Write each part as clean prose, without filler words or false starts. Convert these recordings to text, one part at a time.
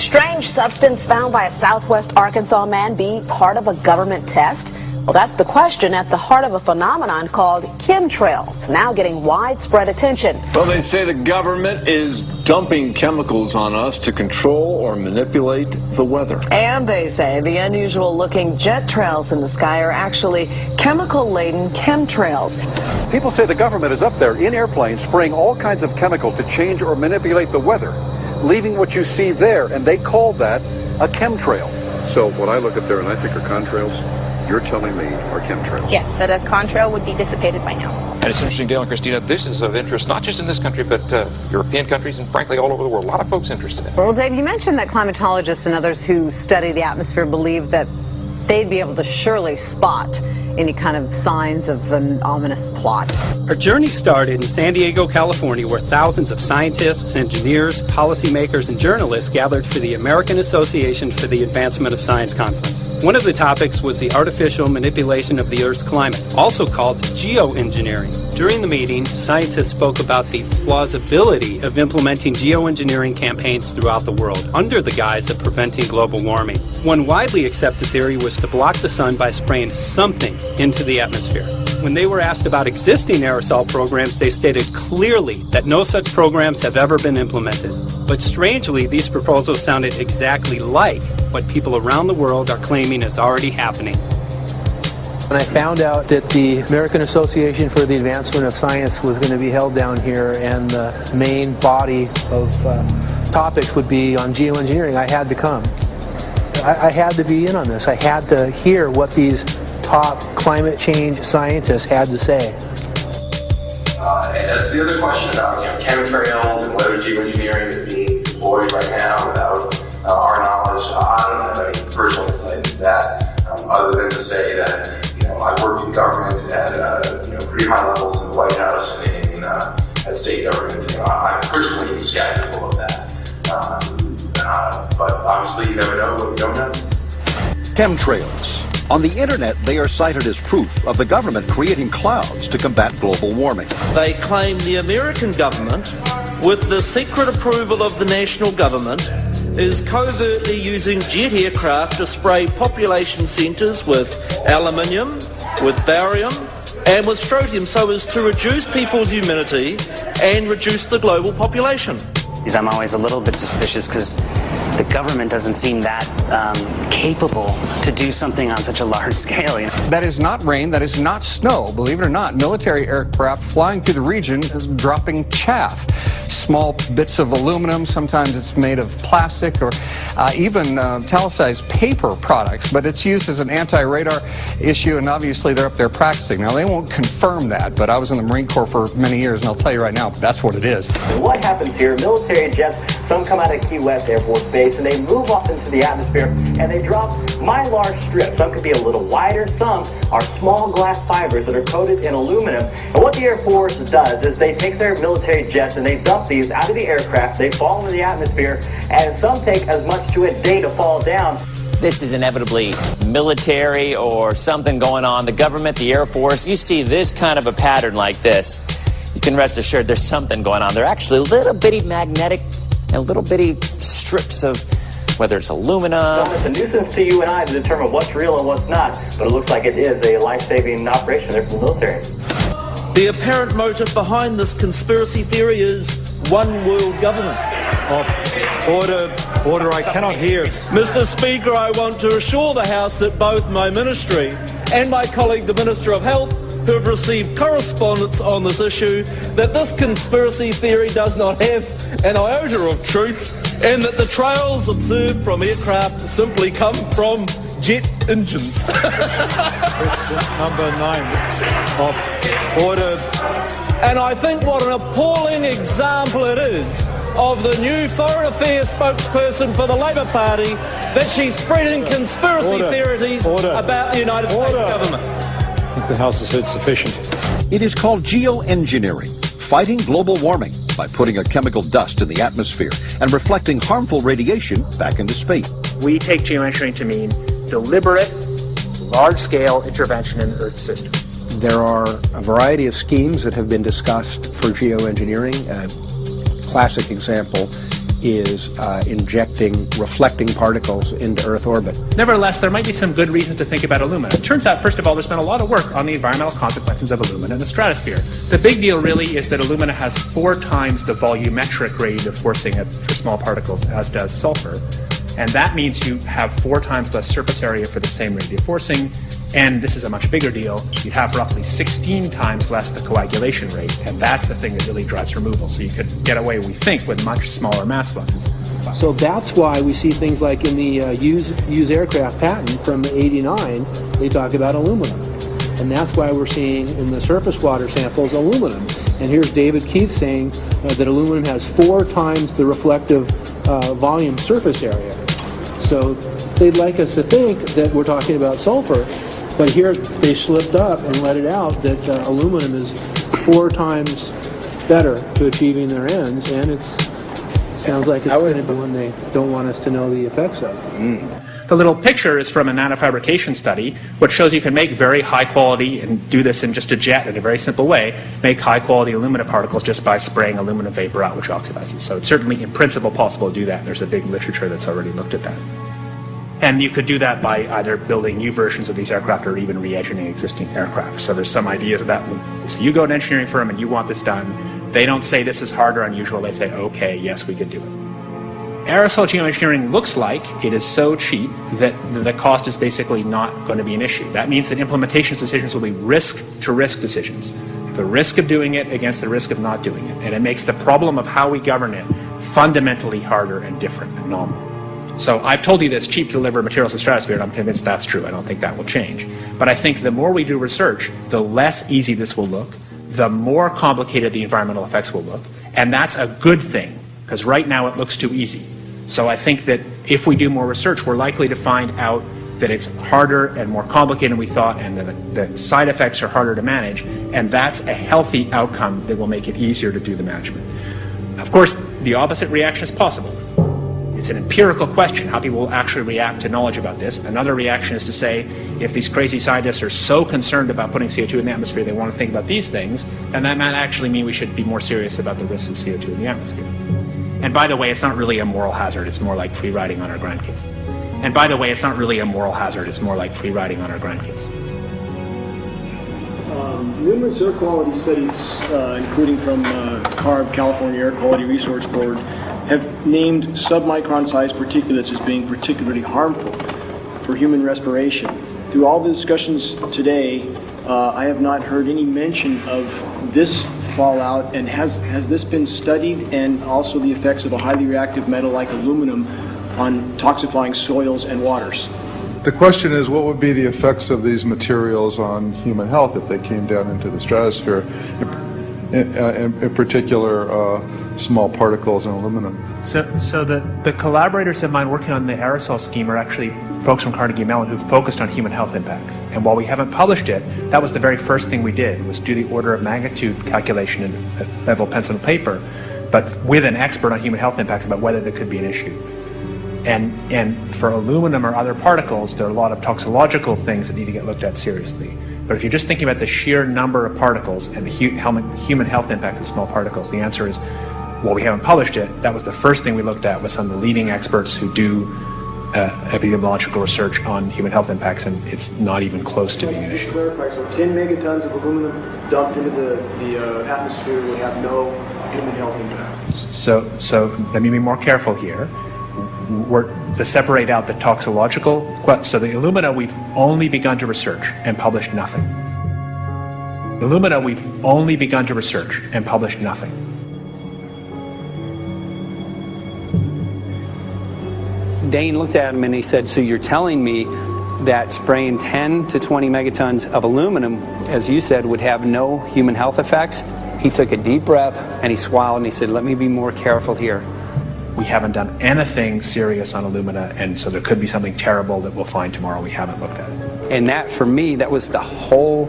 strange substance found by a southwest Arkansas man be part of a government test? Well, that's the question at the heart of a phenomenon called chemtrails, now getting widespread attention. Well, they say the government is dumping chemicals on us to control or manipulate the weather. And they say the unusual-looking jet trails in the sky are actually chemical-laden chemtrails. People say the government is up there in airplanes spraying all kinds of chemicals to change or manipulate the weather, leaving what you see there, and they call that a chemtrail. So what I look at there and I think are contrails, you're telling me are chemtrails? Yes, that a contrail would be dissipated by now. And it's interesting, Dale and Christina, this is of interest not just in this country, but European countries and frankly all over the world. A lot of folks interested in it. Well, Dave, you mentioned that climatologists and others who study the atmosphere believe that they'd be able to surely spot any kind of signs of an ominous plot. Our journey started in San Diego, California, where thousands of scientists, engineers, policymakers, and journalists gathered for the American Association for the Advancement of Science Conference. One of the topics was the artificial manipulation of the Earth's climate, also called Geo-Engineering. During the meeting, scientists spoke about the plausibility of implementing geoengineering campaigns throughout the world under the guise of preventing global warming. One widely accepted theory was to block the sun by spraying something into the atmosphere. When they were asked about existing aerosol programs, they stated clearly that no such programs have ever been implemented. But strangely, these proposals sounded exactly like what people around the world are claiming is already happening. When I found out that the American Association for the Advancement of Science was going to be held down here and the main body of topics would be on geoengineering, I had to come. I had to be in on this. I had to hear what these top climate change scientists had to say. And that's the other question about chemtrails and whether geoengineering is being deployed right now without our knowledge. I don't have any personal insight into that, other than to say that I've worked in government at pretty high levels in the White House and at state government. I'm personally skeptical of that. But obviously, you never know what you don't know. Chemtrails. On the internet, they are cited as proof of the government creating clouds to combat global warming. They claim the American government, with the secret approval of the national government, is covertly using jet aircraft to spray population centres with aluminium, with barium, and with strontium so as to reduce people's humidity and reduce the global population. I'm always a little bit suspicious because the government doesn't seem that capable to do something on such a large scale. That is not rain, that is not snow. Believe it or not, military aircraft flying through the region is dropping chaff. Small bits of aluminum, sometimes it's made of plastic or even talicized paper products, but it's used as an anti-radar issue, and obviously they're up there practicing. Now, they won't confirm that, but I was in the Marine Corps for many years, and I'll tell you right now, that's what it is. And what happens here, military jets, some come out of Key West Air Force Base, and they move off into the atmosphere, and they drop mylar strips. Some could be a little wider, some are small glass fibers that are coated in aluminum. And what the Air Force does is they take their military jets and they dump these out of the aircraft, they fall into the atmosphere, and some take as much to a day to fall down. This is inevitably military or something going on. The government, the Air Force, you see this kind of a pattern like this, you can rest assured there's something going on. They're actually little bitty magnetic and little bitty strips of, whether it's aluminum. It's a nuisance to you and I to determine what's real and what's not, but it looks like it is a life-saving operation there for the military. The apparent motive behind this conspiracy theory is one world government. Order, I cannot hear. Mr. Speaker, I want to assure the House that both my ministry and my colleague, the Minister of Health, who have received correspondence on this issue, that this conspiracy theory does not have an iota of truth, and that the trails observed from aircraft simply come from jet engines. Number 9 of order. And I think what an appalling example it is of the new Foreign Affairs spokesperson for the Labour Party that she's spreading conspiracy theories about the United States government. I think the House has heard sufficient. It is called geoengineering, fighting global warming by putting a chemical dust in the atmosphere and reflecting harmful radiation back into space. We take geoengineering to mean deliberate, large-scale intervention in the Earth system. There are a variety of schemes that have been discussed for geoengineering. A classic example is injecting reflecting particles into Earth orbit. Nevertheless, there might be some good reasons to think about alumina. It turns out, first of all, there's been a lot of work on the environmental consequences of alumina in the stratosphere. The big deal really is that alumina has 4 times the volumetric rate of forcing for small particles as does sulfur. And that means you have 4 times less surface area for the same rate of forcing. And this is a much bigger deal. You have roughly 16 times less the coagulation rate, and that's the thing that really drives removal. So you could get away, we think, with much smaller mass fluxes. So that's why we see things like in the use aircraft patent from '89, they talk about aluminum. And that's why we're seeing in the surface water samples aluminum. And here's David Keith saying that aluminum has 4 times the reflective volume surface area. So they'd like us to think that we're talking about sulfur, but here they slipped up and let it out that aluminum is 4 times better to achieving their ends, and it sounds like it's going to be one they don't want us to know the effects of. The little picture is from a nanofabrication study, which shows you can make very high quality, and do this in just a jet in a very simple way, make high quality alumina particles just by spraying aluminum vapor out, which oxidizes. So it's certainly in principle possible to do that. There's a big literature that's already looked at that. And you could do that by either building new versions of these aircraft or even re-engineering existing aircraft. So there's some ideas of that. So you go to an engineering firm and you want this done. They don't say this is hard or unusual. They say, okay, yes, we could do it. Aerosol geoengineering looks like it is so cheap that the cost is basically not going to be an issue. That means that implementation decisions will be risk-to-risk decisions. The risk of doing it against the risk of not doing it. And it makes the problem of how we govern it fundamentally harder and different and novel. So I've told you that it's cheap to deliver materials to the stratosphere, and I'm convinced that's true. I don't think that will change. But I think the more we do research, the less easy this will look, the more complicated the environmental effects will look, and that's a good thing, because right now it looks too easy. So I think that if we do more research, we're likely to find out that it's harder and more complicated than we thought, and the side effects are harder to manage, and that's a healthy outcome that will make it easier to do the management. Of course, the opposite reaction is possible. It's an empirical question, how people will actually react to knowledge about this. Another reaction is to say, if these crazy scientists are so concerned about putting CO2 in the atmosphere, they want to think about these things, then that might actually mean we should be more serious about the risks of CO2 in the atmosphere. And by the way, it's not really a moral hazard, it's more like free riding on our grandkids. And by the way, it's not really a moral hazard, it's more like free riding on our grandkids. Numerous air quality studies, including from CARB, California Air Quality Resource Board, have named submicron-sized particulates as being particularly harmful for human respiration. Through all the discussions today, I have not heard any mention of this fallout, and has this been studied, and also the effects of a highly reactive metal like aluminum on toxifying soils and waters? The question is, what would be the effects of these materials on human health if they came down into the stratosphere, in particular small particles and aluminum? So the collaborators of mine working on the aerosol scheme are actually folks from Carnegie Mellon who focused on human health impacts. And while we haven't published it, that was the very first thing we did, was do the order of magnitude calculation in level pencil and paper, but with an expert on human health impacts about whether there could be an issue. And for aluminum or other particles, there are a lot of toxicological things that need to get looked at seriously. But if you're just thinking about the sheer number of particles and the human health impact of small particles, the answer is, well, we haven't published it. That was the first thing we looked at with some of the leading experts who do epidemiological research on human health impacts, and it's not even close to being an issue. To clarify, so 10 megatons of aluminum dumped into the atmosphere would have no human health impact. So let me be more careful here. To separate out the toxicological, so the alumina we've only begun to research and published nothing. Alumina we've only begun to research and published nothing. Dane looked at him and he said, so you're telling me that spraying 10 to 20 megatons of aluminum, as you said, would have no human health effects? He took a deep breath and he swallowed and he said, let me be more careful here. We haven't done anything serious on alumina, and so there could be something terrible that we'll find tomorrow we haven't looked at it. And that, for me, that was the whole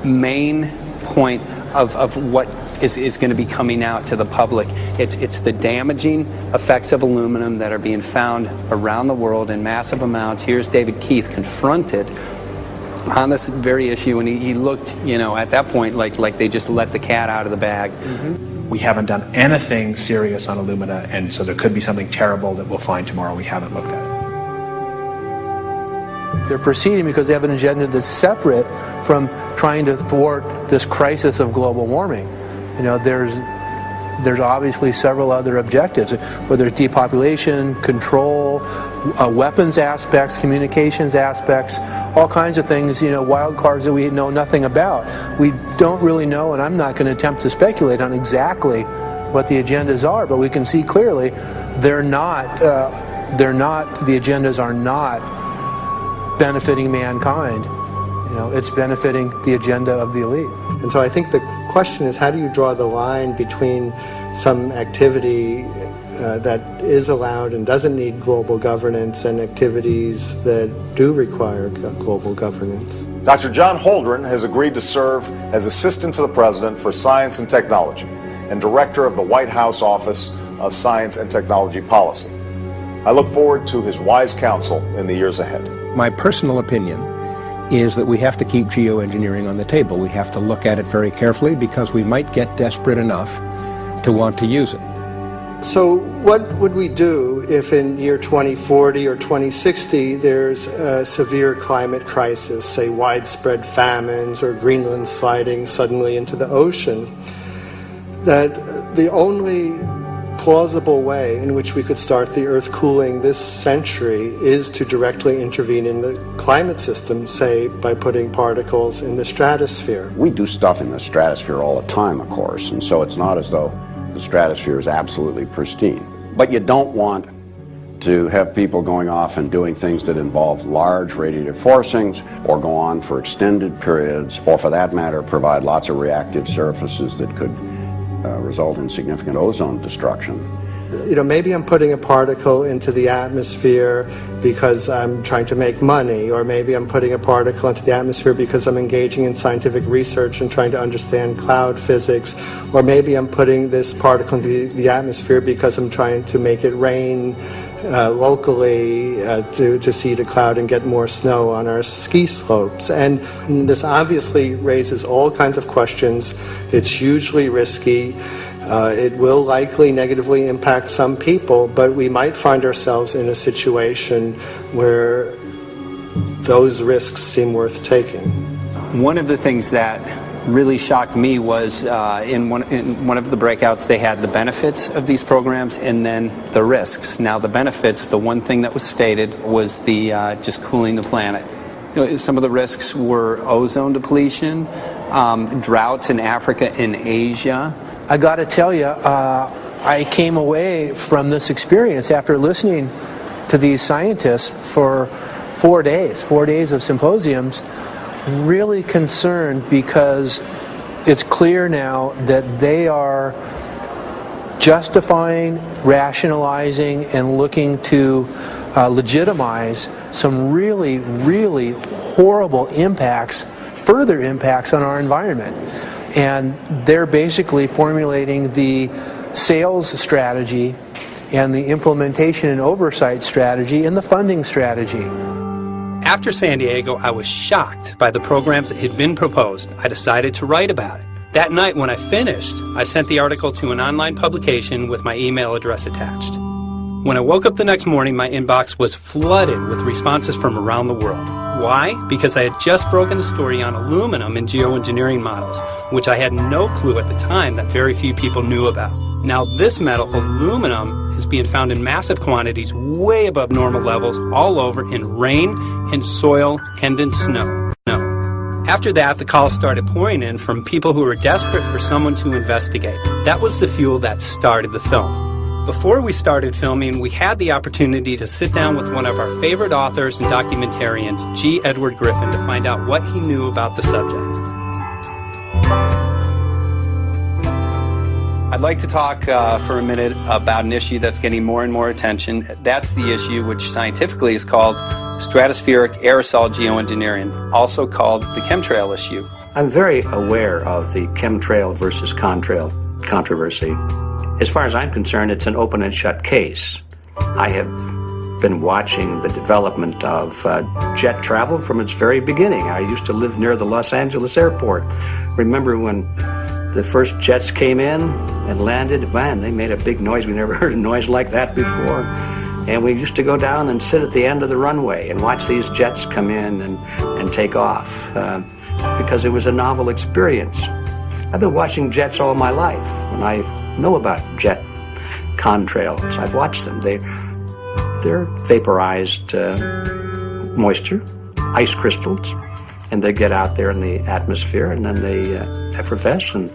main point of what is going to be coming out to the public. It's the damaging effects of aluminum that are being found around the world in massive amounts. Here's David Keith confronted on this very issue, and he looked, at that point like they just let the cat out of the bag. Mm-hmm. we haven't done anything serious on Illumina, and so there could be something terrible that we'll find tomorrow we haven't looked at. They're proceeding because they have an agenda that's separate from trying to thwart this crisis of global warming. You know, there's obviously several other objectives, whether it's depopulation, control, weapons aspects, communications aspects, all kinds of things, you know, wild cards that we know nothing about. We don't really know, and I'm not going to attempt to speculate on exactly what the agendas are, but we can see clearly the agendas are not benefiting mankind. You know, it's benefiting the agenda of the elite. And so I think the question is, how do you draw the line between some activity that is allowed and doesn't need global governance and activities that do require global governance? Dr. John Holdren has agreed to serve as Assistant to the President for Science and Technology and Director of the White House Office of Science and Technology Policy. I look forward to his wise counsel in the years ahead. My personal opinion is that we have to keep geoengineering on the table. We have to look at it very carefully because we might get desperate enough to want to use it. So what would we do if in year 2040 or 2060 there's a severe climate crisis, say widespread famines or Greenland sliding suddenly into the ocean, that the only plausible way in which we could start the Earth cooling this century is to directly intervene in the climate system, say by putting particles in the stratosphere? We do stuff in the stratosphere all the time, of course, and so it's not as though the stratosphere is absolutely pristine. But you don't want to have people going off and doing things that involve large radiative forcings or go on for extended periods, or for that matter provide lots of reactive surfaces that could result in significant ozone destruction. You know, maybe I'm putting a particle into the atmosphere because I'm trying to make money, or maybe I'm putting a particle into the atmosphere because I'm engaging in scientific research and trying to understand cloud physics, or maybe I'm putting this particle into the atmosphere because I'm trying to make it rain locally to seed a cloud and get more snow on our ski slopes. And this obviously raises all kinds of questions. It's hugely risky. It will likely negatively impact some people, but we might find ourselves in a situation where those risks seem worth taking. One of the things that really shocked me was in one of the breakouts they had the benefits of these programs and then the risks. Now the benefits, the one thing that was stated was the just cooling the planet. You know, some of the risks were ozone depletion, droughts in Africa and Asia. I got to tell you, I came away from this experience after listening to these scientists for 4 days of symposiums, really concerned, because it's clear now that they are justifying, rationalizing, and looking to legitimize some really, really horrible impacts, further impacts on our environment. And they're basically formulating the sales strategy and the implementation and oversight strategy and the funding strategy. After San Diego, I was shocked by the programs that had been proposed. I decided to write about it. That night when I finished, I sent the article to an online publication with my email address attached. When I woke up the next morning, my inbox was flooded with responses from around the world. Why? Because I had just broken the story on aluminum in geoengineering models, which I had no clue at the time that very few people knew about. Now this metal, aluminum, is being found in massive quantities way above normal levels all over in rain, in soil, and in snow. After that, the calls started pouring in from people who were desperate for someone to investigate. That was the fuel that started the film. Before we started filming, we had the opportunity to sit down with one of our favorite authors and documentarians, G. Edward Griffin, to find out what he knew about the subject. I'd like to talk for a minute about an issue that's getting more and more attention. That's the issue which scientifically is called stratospheric aerosol geoengineering, also called the Chemtrail issue. I'm very aware of the Chemtrail versus Contrail controversy. As far as I'm concerned, it's an open and shut case. I have been watching the development of jet travel from its very beginning. I used to live near the Los Angeles airport. Remember when the first jets came in and landed. Man, they made a big noise. We never heard a noise like that before. And we used to go down and sit at the end of the runway and watch these jets come in and take off because it was a novel experience. I've been watching jets all my life, and I know about jet contrails. I've watched them. They're vaporized moisture, ice crystals, and they get out there in the atmosphere, and then they effervesce and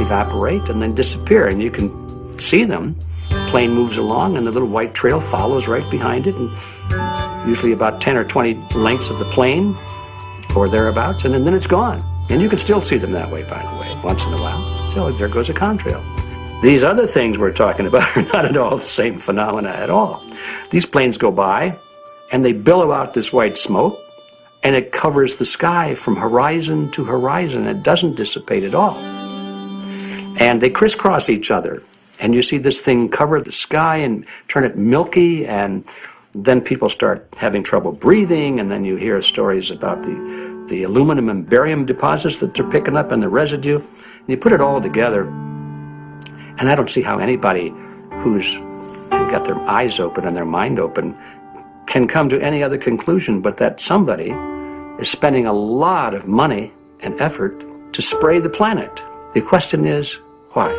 evaporate and then disappear, and you can see them. Plane moves along and the little white trail follows right behind it, and usually about 10 or 20 lengths of the plane or thereabouts, and then it's gone. And you can still see them that way, by the way, once in a while. So there goes a contrail. These other things we're talking about are not at all the same phenomena at all. These planes go by and they billow out this white smoke, and it covers the sky from horizon to horizon. It doesn't dissipate at all. And they crisscross each other. And you see this thing cover the sky and turn it milky, and then people start having trouble breathing, and then you hear stories about the aluminum and barium deposits that they're picking up and the residue. And you put it all together, and I don't see how anybody who's got their eyes open and their mind open can come to any other conclusion but that somebody is spending a lot of money and effort to spray the planet. The question is, why?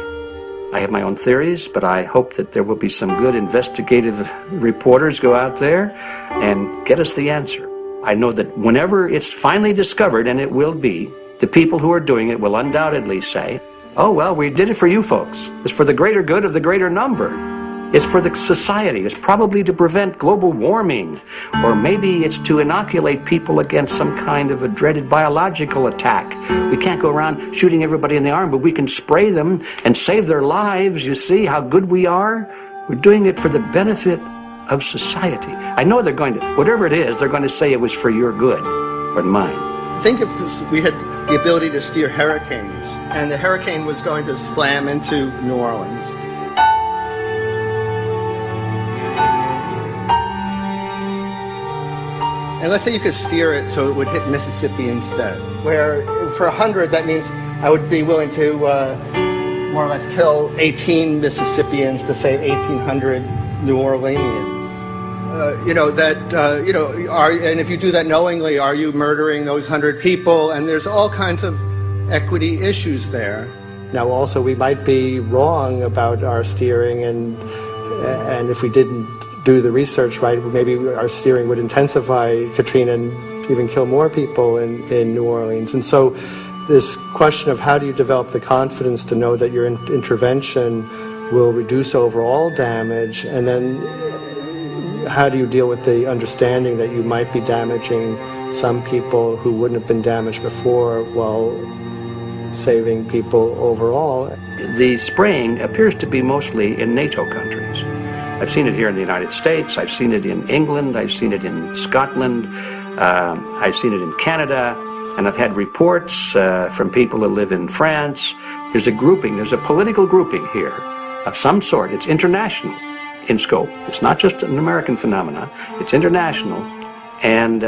I have my own theories, but I hope that there will be some good investigative reporters go out there and get us the answer. I know that whenever it's finally discovered, and it will be, the people who are doing it will undoubtedly say, oh, well, we did it for you folks. It's for the greater good of the greater number. It's for the society. It's probably to prevent global warming. Or maybe it's to inoculate people against some kind of a dreaded biological attack. We can't go around shooting everybody in the arm, but we can spray them and save their lives. You see how good we are? We're doing it for the benefit of society. I know they're going to, whatever it is, they're going to say it was for your good or mine. Think if we had the ability to steer hurricanes, and the hurricane was going to slam into New Orleans. And let's say you could steer it so it would hit Mississippi instead, where for 100, that means I would be willing to more or less kill 18 Mississippians to save 1,800 New Orleanians. And if you do that knowingly, are you murdering those 100 people? And there's all kinds of equity issues there. Now, also, we might be wrong about our steering, and if we didn't do the research right, maybe our steering would intensify Katrina and even kill more people in New Orleans. And so this question of how do you develop the confidence to know that your intervention will reduce overall damage, and then how do you deal with the understanding that you might be damaging some people who wouldn't have been damaged before while saving people overall? The spraying appears to be mostly in NATO countries. I've seen it here in the United States, I've seen it in England, I've seen it in Scotland, I've seen it in Canada, and I've had reports from people who live in France. There's a grouping, there's a political grouping here of some sort. It's international in scope. It's not just an American phenomenon, it's international. And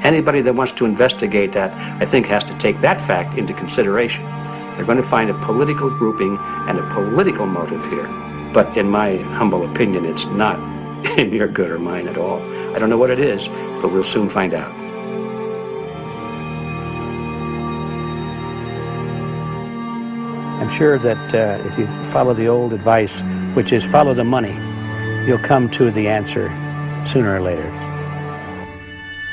anybody that wants to investigate that, I think, has to take that fact into consideration. They're going to find a political grouping and a political motive here. But in my humble opinion, it's not in your good or mine at all. I don't know what it is, but we'll soon find out. I'm sure that if you follow the old advice, which is follow the money, you'll come to the answer sooner or later.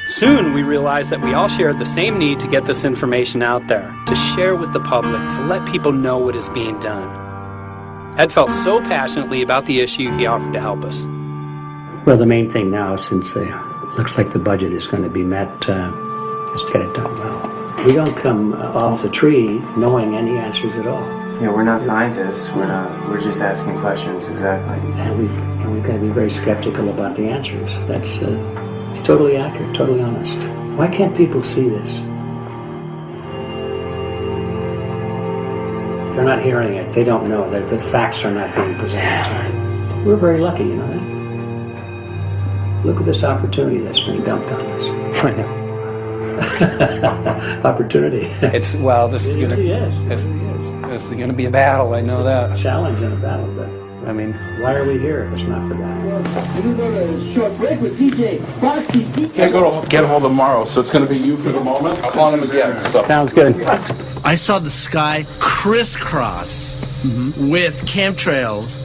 Soon we realized that we all shared the same need to get this information out there, to share with the public, to let people know what is being done. Ed felt so passionately about the issue, he offered to help us. Well, the main thing now, since it looks like the budget is going to be met, is to get it done well. We don't come off the tree knowing any answers at all. Yeah, we're not scientists. We're just asking questions, exactly. And we've got to be very skeptical about the answers. That's it's totally accurate, totally honest. Why can't people see this? They're not hearing it. They don't know that the facts are not being presented. We're very lucky, you know that? Look at this opportunity that's being dumped on us. I know. Opportunity. It's, well, this is going to... Yes. This is going to be a battle, I know that. Challenge and a battle, but I mean, why are we here if it's not for that? We're going to go to a short break with DJ Foxy. Can't go to get him all tomorrow, so it's going to be you for the moment. I'll call him again. So. Sounds good. I saw the sky crisscross with chemtrails,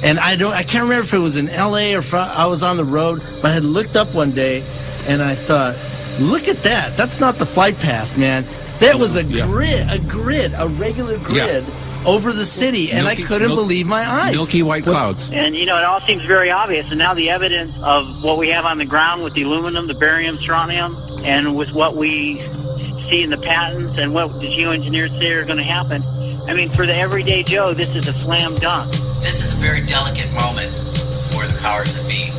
and I can't remember if it was in LA or I was on the road, but I had looked up one day, and I thought, look at that. That's not the flight path, man. That was a regular grid. Over the city, and I couldn't believe my eyes. Milky white clouds. And, it all seems very obvious, and now the evidence of what we have on the ground with the aluminum, the barium, strontium, and with what we see in the patents and what the geoengineers say are going to happen, I mean, for the everyday Joe, this is a slam dunk. This is a very delicate moment for the powers that be,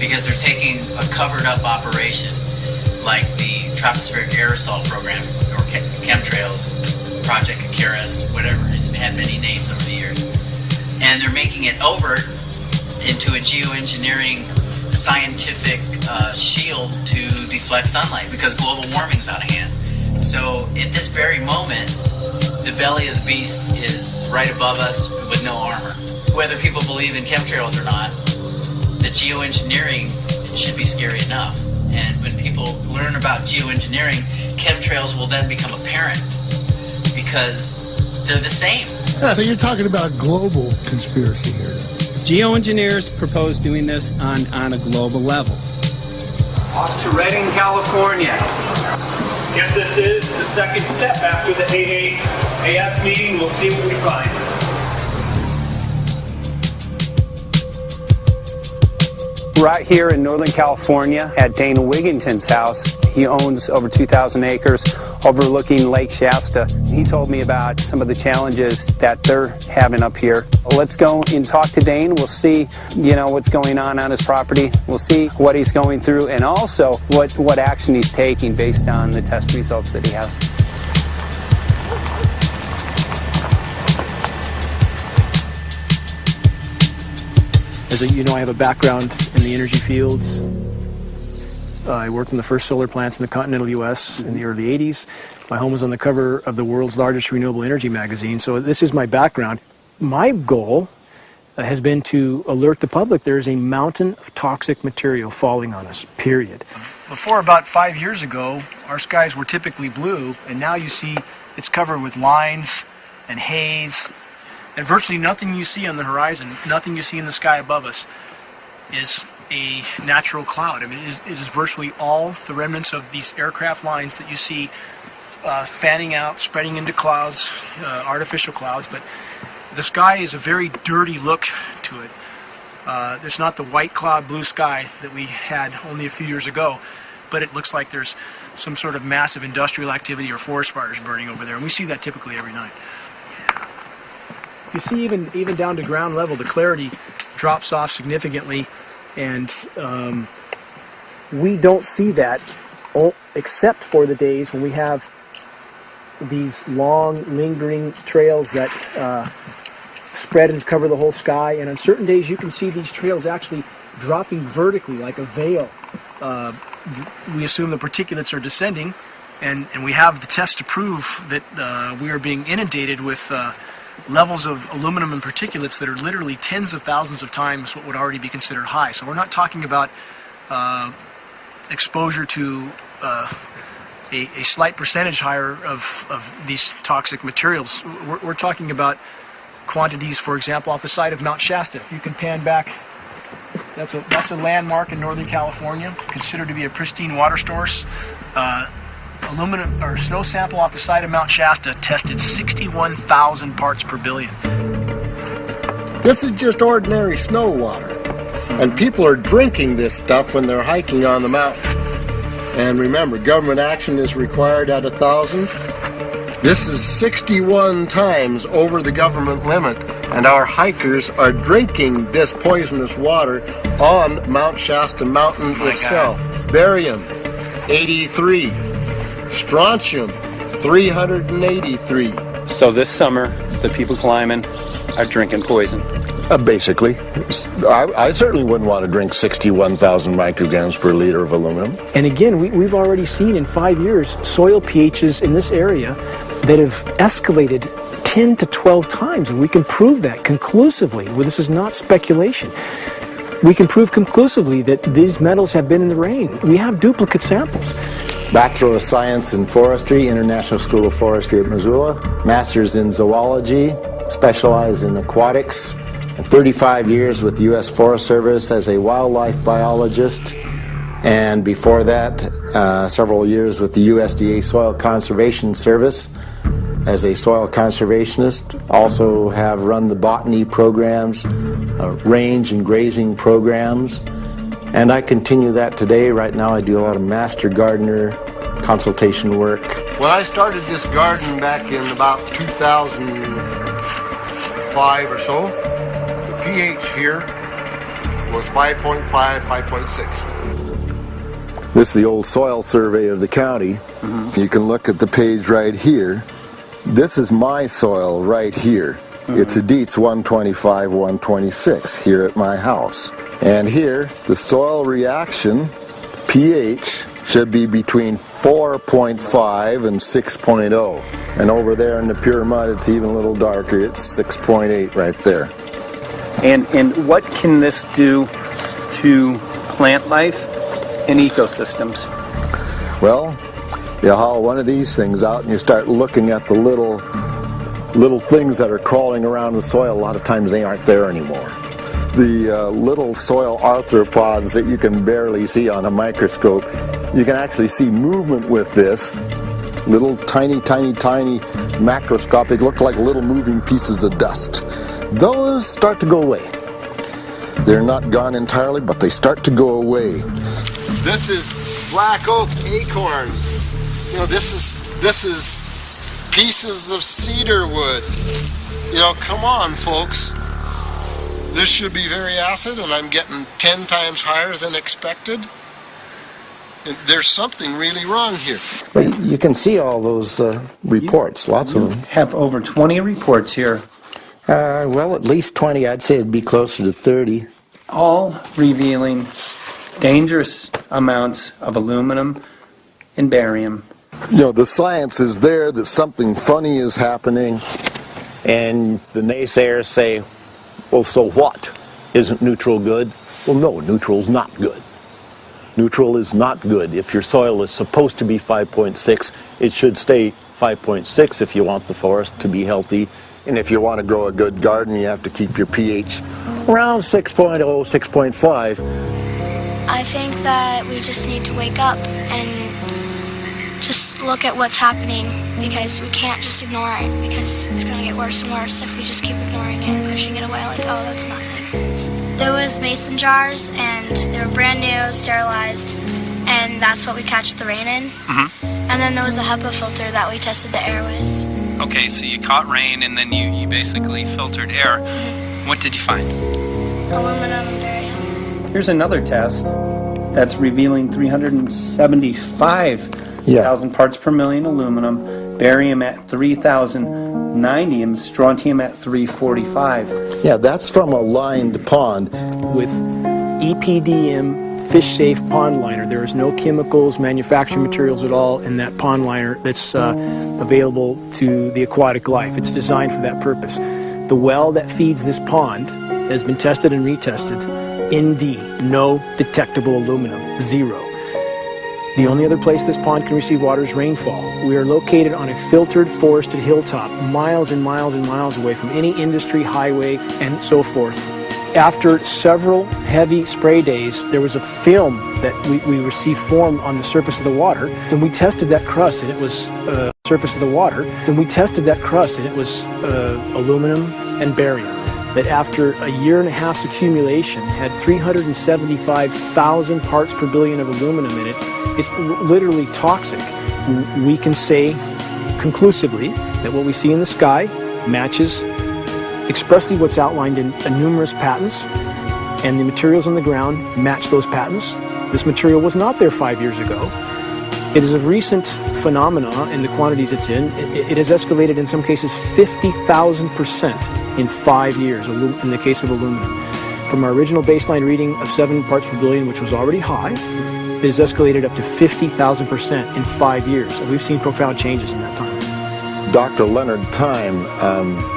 because they're taking a covered-up operation like the tropospheric aerosol program, or Chemtrails, Project Icarus, whatever, it's had many names over the years, and they're making it overt into a geoengineering scientific shield to deflect sunlight because global warming's out of hand. So at this very moment, the belly of the beast is right above us with no armor. Whether people believe in chemtrails or not, the geoengineering should be scary enough. And when people learn about geoengineering, chemtrails will then become apparent because they're the same. So you're talking about global conspiracy here. Geoengineers propose doing this on a global level. Off to Redding, California. Guess this is the second step after the AAAS meeting. We'll see what we find. Right here in Northern California at Dane Wigington's house. He owns over 2,000 acres overlooking Lake Shasta. He told me about some of the challenges that they're having up here. Let's go and talk to Dane. We'll see, what's going on his property. We'll see what he's going through and also what action he's taking based on the test results that he has. As you know, I have a background in the energy fields. I worked in the first solar plants in the continental U.S. in the early 80s. My home was on the cover of the world's largest renewable energy magazine, so this is my background. My goal has been to alert the public there is a mountain of toxic material falling on us, period. Before about 5 years ago, our skies were typically blue, and now you see it's covered with lines and haze, and virtually nothing you see on the horizon, nothing you see in the sky above us is a natural cloud. I mean, it is virtually all the remnants of these aircraft lines that you see fanning out, spreading into clouds, artificial clouds, but the sky is a very dirty look to it. There's not the white cloud blue sky that we had only a few years ago, but it looks like there's some sort of massive industrial activity or forest fires burning over there, and we see that typically every night. You see even down to ground level, the clarity drops off significantly, and we don't see that except for the days when we have these long, lingering trails that spread and cover the whole sky, and on certain days you can see these trails actually dropping vertically like a veil. We assume the particulates are descending, and we have the test to prove that we are being inundated with levels of aluminum and particulates that are literally tens of thousands of times what would already be considered high. So we're not talking about exposure to a slight percentage higher of these toxic materials. We're talking about quantities, for example, off the side of Mount Shasta. If you can pan back, that's a landmark in Northern California, considered to be a pristine water source. Aluminum or snow sample off the side of Mount Shasta tested 61,000 parts per billion. This is just ordinary snow water, and people are drinking this stuff when they're hiking on the mountain. And remember, government action is required at 1,000. This is 61 times over the government limit, and our hikers are drinking this poisonous water on Mount Shasta Mountain itself. Barium, 83. Strontium, 383. So this summer, the people climbing are drinking poison. Basically. I certainly wouldn't want to drink 61,000 micrograms per liter of aluminum. And again, we've already seen in 5 years soil pHs in this area that have escalated 10 to 12 times, and we can prove that conclusively. Well, this is not speculation. We can prove conclusively that these metals have been in the rain. We have duplicate samples. Bachelor of Science in Forestry, International School of Forestry at Missoula. Master's in Zoology, specialized in aquatics. And 35 years with the U.S. Forest Service as a wildlife biologist. And before that, several years with the USDA Soil Conservation Service as a soil conservationist. Also have run the botany programs, range and grazing programs. And I continue that today. Right now I do a lot of master gardener consultation work. When I started this garden back in about 2005 or so, the pH here was 5.5, 5.6. This is the old soil survey of the county. You can look at the page right here. This is my soil right here. It's a Dietz 125, 126 here at my house. And here, the soil reaction pH should be between 4.5 and 6.0. And over there in the pure mud, it's even a little darker. It's 6.8 right there. And what can this do to plant life and ecosystems? Well, you haul one of these things out and you start looking at the little things that are crawling around the soil. A lot of times they aren't there anymore. The little soil arthropods that you can barely see on a microscope, you can actually see movement with this. Little tiny macroscopic, look like little moving pieces of dust. Those start to go away. They're not gone entirely, but they start to go away. This is black oak acorns. You know, this is pieces of cedar wood. You know, come on, folks. This should be very acid, and I'm getting 10 times higher than expected. And there's something really wrong here. But you can see all those reports, lots of them. Have over 20 reports here. Well, at least 20. I'd say it'd be closer to 30. All revealing dangerous amounts of aluminum and barium. You know, the science is there that something funny is happening. And the naysayers say, well, so what? Isn't neutral good? Well, no, neutral's not good. Neutral is not good. If your soil is supposed to be 5.6, it should stay 5.6 if you want the forest to be healthy. And if you want to grow a good garden, you have to keep your pH around 6.0, 6.5. I think that we just need to wake up and just look at what's happening, because we can't just ignore it, because it's going to get worse and worse if we just keep ignoring it and pushing it away like, oh, that's nothing. There was mason jars, and they were brand new, sterilized, and that's what we catch the rain in. And then there was a HEPA filter that we tested the air with. Okay, so you caught rain and then you basically filtered air. What did you find? Aluminum and barium. Here's another test that's revealing 375,000 parts per million aluminum, barium at 3,090, and strontium at 345. Yeah, that's from a lined pond. With EPDM fish-safe pond liner. There is no chemicals, manufacturing materials at all in that pond liner that's available to the aquatic life. It's designed for that purpose. The well that feeds this pond has been tested and retested. ND, no detectable aluminum, 0. The only other place this pond can receive water is rainfall. We are located on a filtered, forested hilltop, miles and miles and miles away from any industry, highway, and so forth. After several heavy spray days, there was a film that we received formed on the surface of the water, and we tested that crust, and it was aluminum and barium. That after a year and a half's accumulation had 375,000 parts per billion of aluminum in it. It's literally toxic. We can say conclusively that what we see in the sky matches expressly what's outlined in numerous patents, and the materials on the ground match those patents. This material was not there 5 years ago. It is a recent phenomena in the quantities it's in. It has escalated in some cases 50,000% in 5 years in the case of aluminum. From our original baseline reading of 7 parts per billion, which was already high, it has escalated up to 50,000% in 5 years. And we've seen profound changes in that time. Dr. Leonard Time,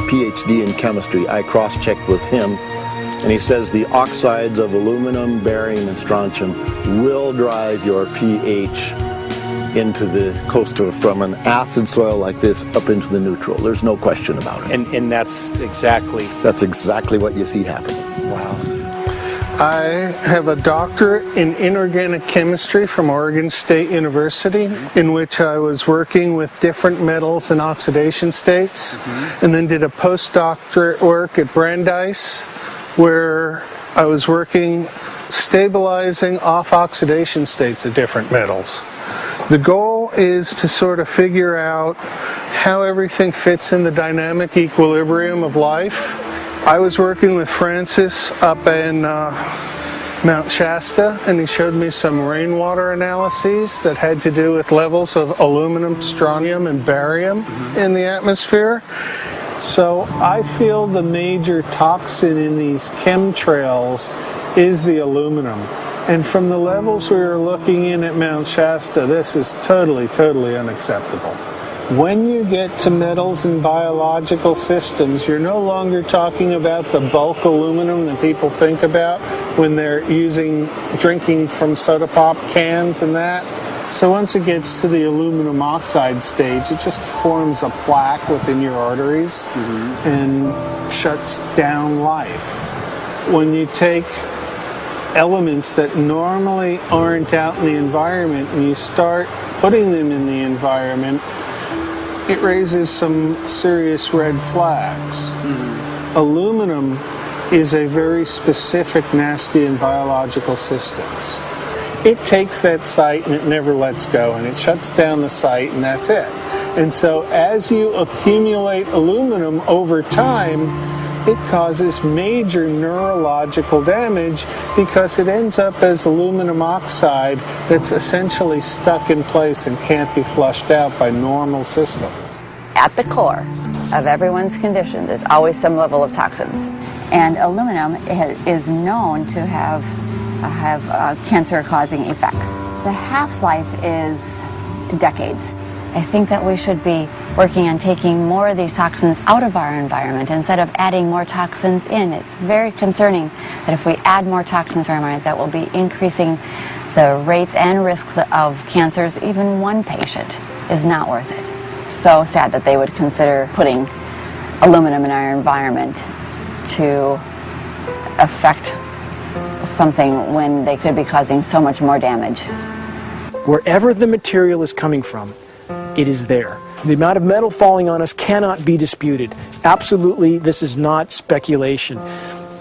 PhD in chemistry, I cross-checked with him, and he says the oxides of aluminum, barium, and strontium will drive your pH into the from an acid soil like this up into the neutral. There's no question about it. And that's exactly what you see happening. Wow. I have a doctorate in inorganic chemistry from Oregon State University, in which I was working with different metals and oxidation states, and then did a postdoctorate work at Brandeis, where I was working stabilizing off-oxidation states of different metals. The goal is to sort of figure out how everything fits in the dynamic equilibrium of life. I was working with Francis up in Mount Shasta, and he showed me some rainwater analyses that had to do with levels of aluminum, strontium, and barium in the atmosphere. So I feel the major toxin in these chemtrails is the aluminum. And from the levels we were looking in at Mount Shasta, this is totally, totally unacceptable. When you get to metals and biological systems, you're no longer talking about the bulk aluminum that people think about when they're drinking from soda pop cans and that. So once it gets to the aluminum oxide stage, it just forms a plaque within your arteries and shuts down life. When you take elements that normally aren't out in the environment and you start putting them in the environment, it raises some serious red flags. Aluminum is a very specific, nasty in biological systems. It takes that site and it never lets go, and it shuts down the site, and that's it. And so as you accumulate aluminum over time, it causes major neurological damage because it ends up as aluminum oxide that's essentially stuck in place and can't be flushed out by normal systems. At the core of everyone's condition, there's always some level of toxins. And aluminum is known to have cancer-causing effects. The half-life is decades. I think that we should be working on taking more of these toxins out of our environment instead of adding more toxins in. It's very concerning that if we add more toxins to our environment, that will be increasing the rates and risks of cancers. Even one patient is not worth it. So sad that they would consider putting aluminum in our environment to affect something when they could be causing so much more damage. Wherever the material is coming from, it is there. The amount of metal falling on us cannot be disputed. Absolutely, this is not speculation.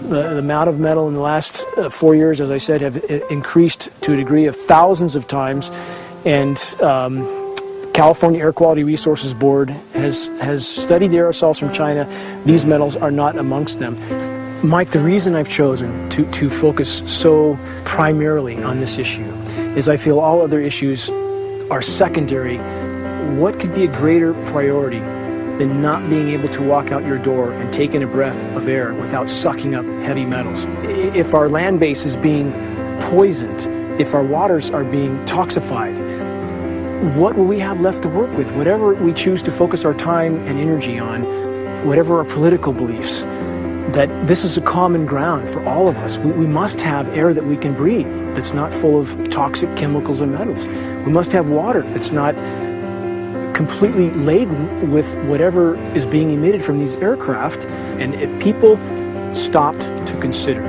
The amount of metal in the last 4 years, as I said, have increased to a degree of thousands of times, and California Air Quality Resources Board has studied the aerosols from China. These metals are not amongst them. Mike, the reason I've chosen to focus so primarily on this issue is I feel all other issues are secondary. What could be a greater priority than not being able to walk out your door and take in a breath of air without sucking up heavy metals? If our land base is being poisoned, if our waters are being toxified, what will we have left to work with? Whatever we choose to focus our time and energy on, whatever our political beliefs, that this is a common ground for all of us. We must have air that we can breathe that's not full of toxic chemicals and metals. We must have water that's not completely laden with whatever is being emitted from these aircraft. And if people stopped to consider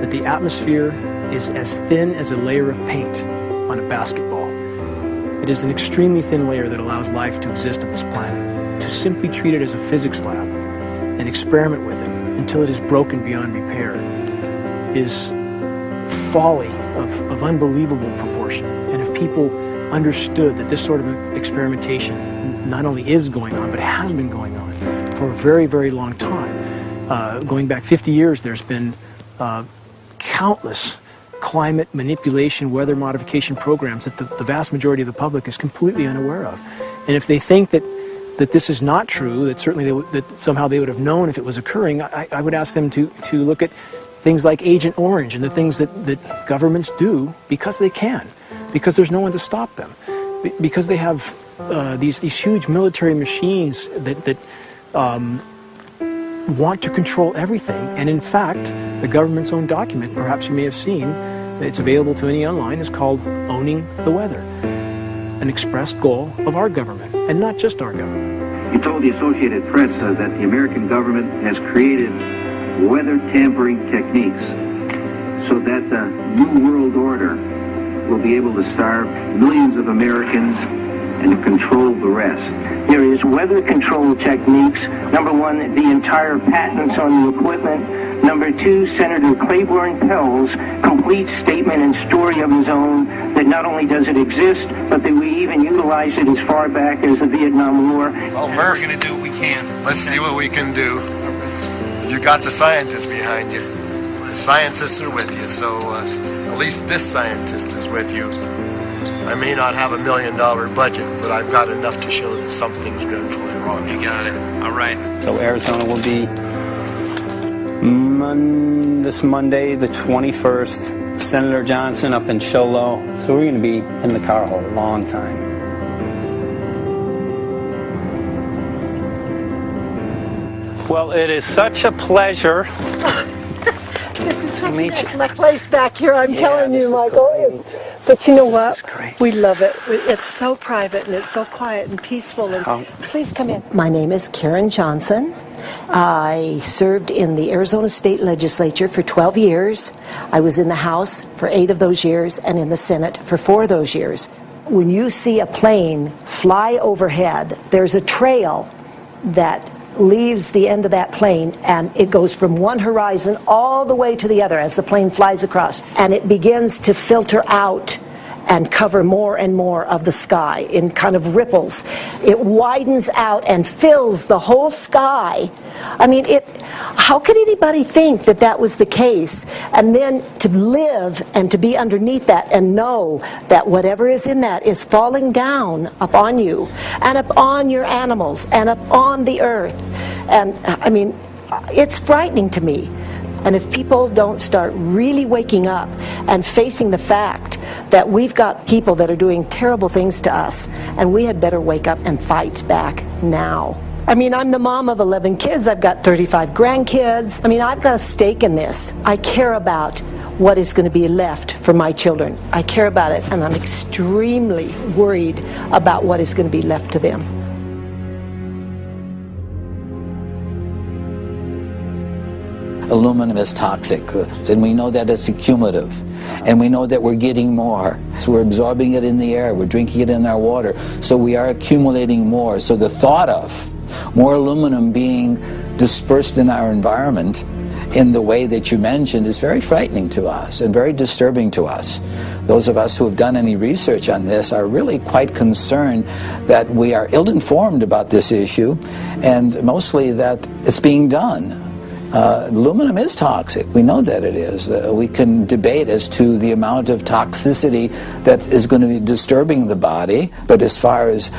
that the atmosphere is as thin as a layer of paint on a basketball, it is an extremely thin layer that allows life to exist on this planet. To simply treat it as a physics lab and experiment with it until it is broken beyond repair is folly of unbelievable proportion. And if people understood that this sort of experimentation not only is going on, but has been going on for a very, very long time. Going back 50 years, there's been countless climate manipulation, weather modification programs that the vast majority of the public is completely unaware of. And if they think that this is not true, that certainly that somehow they would have known if it was occurring, I would ask them to look at things like Agent Orange and the things that governments do because they can, because there's no one to stop them. because they have these huge military machines that want to control everything. And in fact, the government's own document, perhaps you may have seen, it's available to any online, is called Owning the Weather, an express goal of our government, and not just our government. He told the Associated Press that the American government has created weather tampering techniques so that the New World Order will be able to starve millions of Americans and control the rest. There is weather control techniques. Number one, the entire patents on the equipment. Number two, Senator Claiborne Pell's complete statement and story of his own that not only does it exist, but that we even utilize it as far back as the Vietnam War. Well, Murph, we're going to do what we can. Let's see what we can do. You got the scientists behind you. The scientists are with you, so at least this scientist is with you. I may not have $1 million budget, but I've got enough to show that something's dreadfully wrong. You got it. All right. So Arizona will be this Monday, the 21st. Senator Johnson up in Show Low. So we're going to be in the car a long time. Well, it is such a pleasure. This is such an excellent place back here, I'm telling you, Michael. But you know what? We love it. It's so private and it's so quiet and peaceful. And please come in. My name is Karen Johnson. I served in the Arizona State Legislature for 12 years. I was in the House for 8 of those years and in the Senate for 4 of those years. When you see a plane fly overhead, there's a trail that leaves the end of that plane, and it goes from one horizon all the way to the other as the plane flies across, and it begins to filter out and cover more and more of the sky in kind of ripples. It widens out and fills the whole sky. I mean, how could anybody think that that was the case? And then to live and to be underneath that and know that whatever is in that is falling down upon you and upon your animals and upon the earth. And I mean, it's frightening to me. And if people don't start really waking up and facing the fact that we've got people that are doing terrible things to us, and we had better wake up and fight back now. I mean, I'm the mom of 11 kids. I've got 35 grandkids. I mean, I've got a stake in this. I care about what is going to be left for my children. I care about it, and I'm extremely worried about what is going to be left to them. Aluminum is toxic, and we know that it's accumulative, and we know that we're getting more. So we're absorbing it in the air, we're drinking it in our water, so we are accumulating more. So the thought of more aluminum being dispersed in our environment in the way that you mentioned is very frightening to us and very disturbing to us. Those of us who have done any research on this are really quite concerned that we are ill-informed about this issue, and mostly that it's being done. Aluminum is toxic. We know that it is. We can debate as to the amount of toxicity that is going to be disturbing the body, but as far as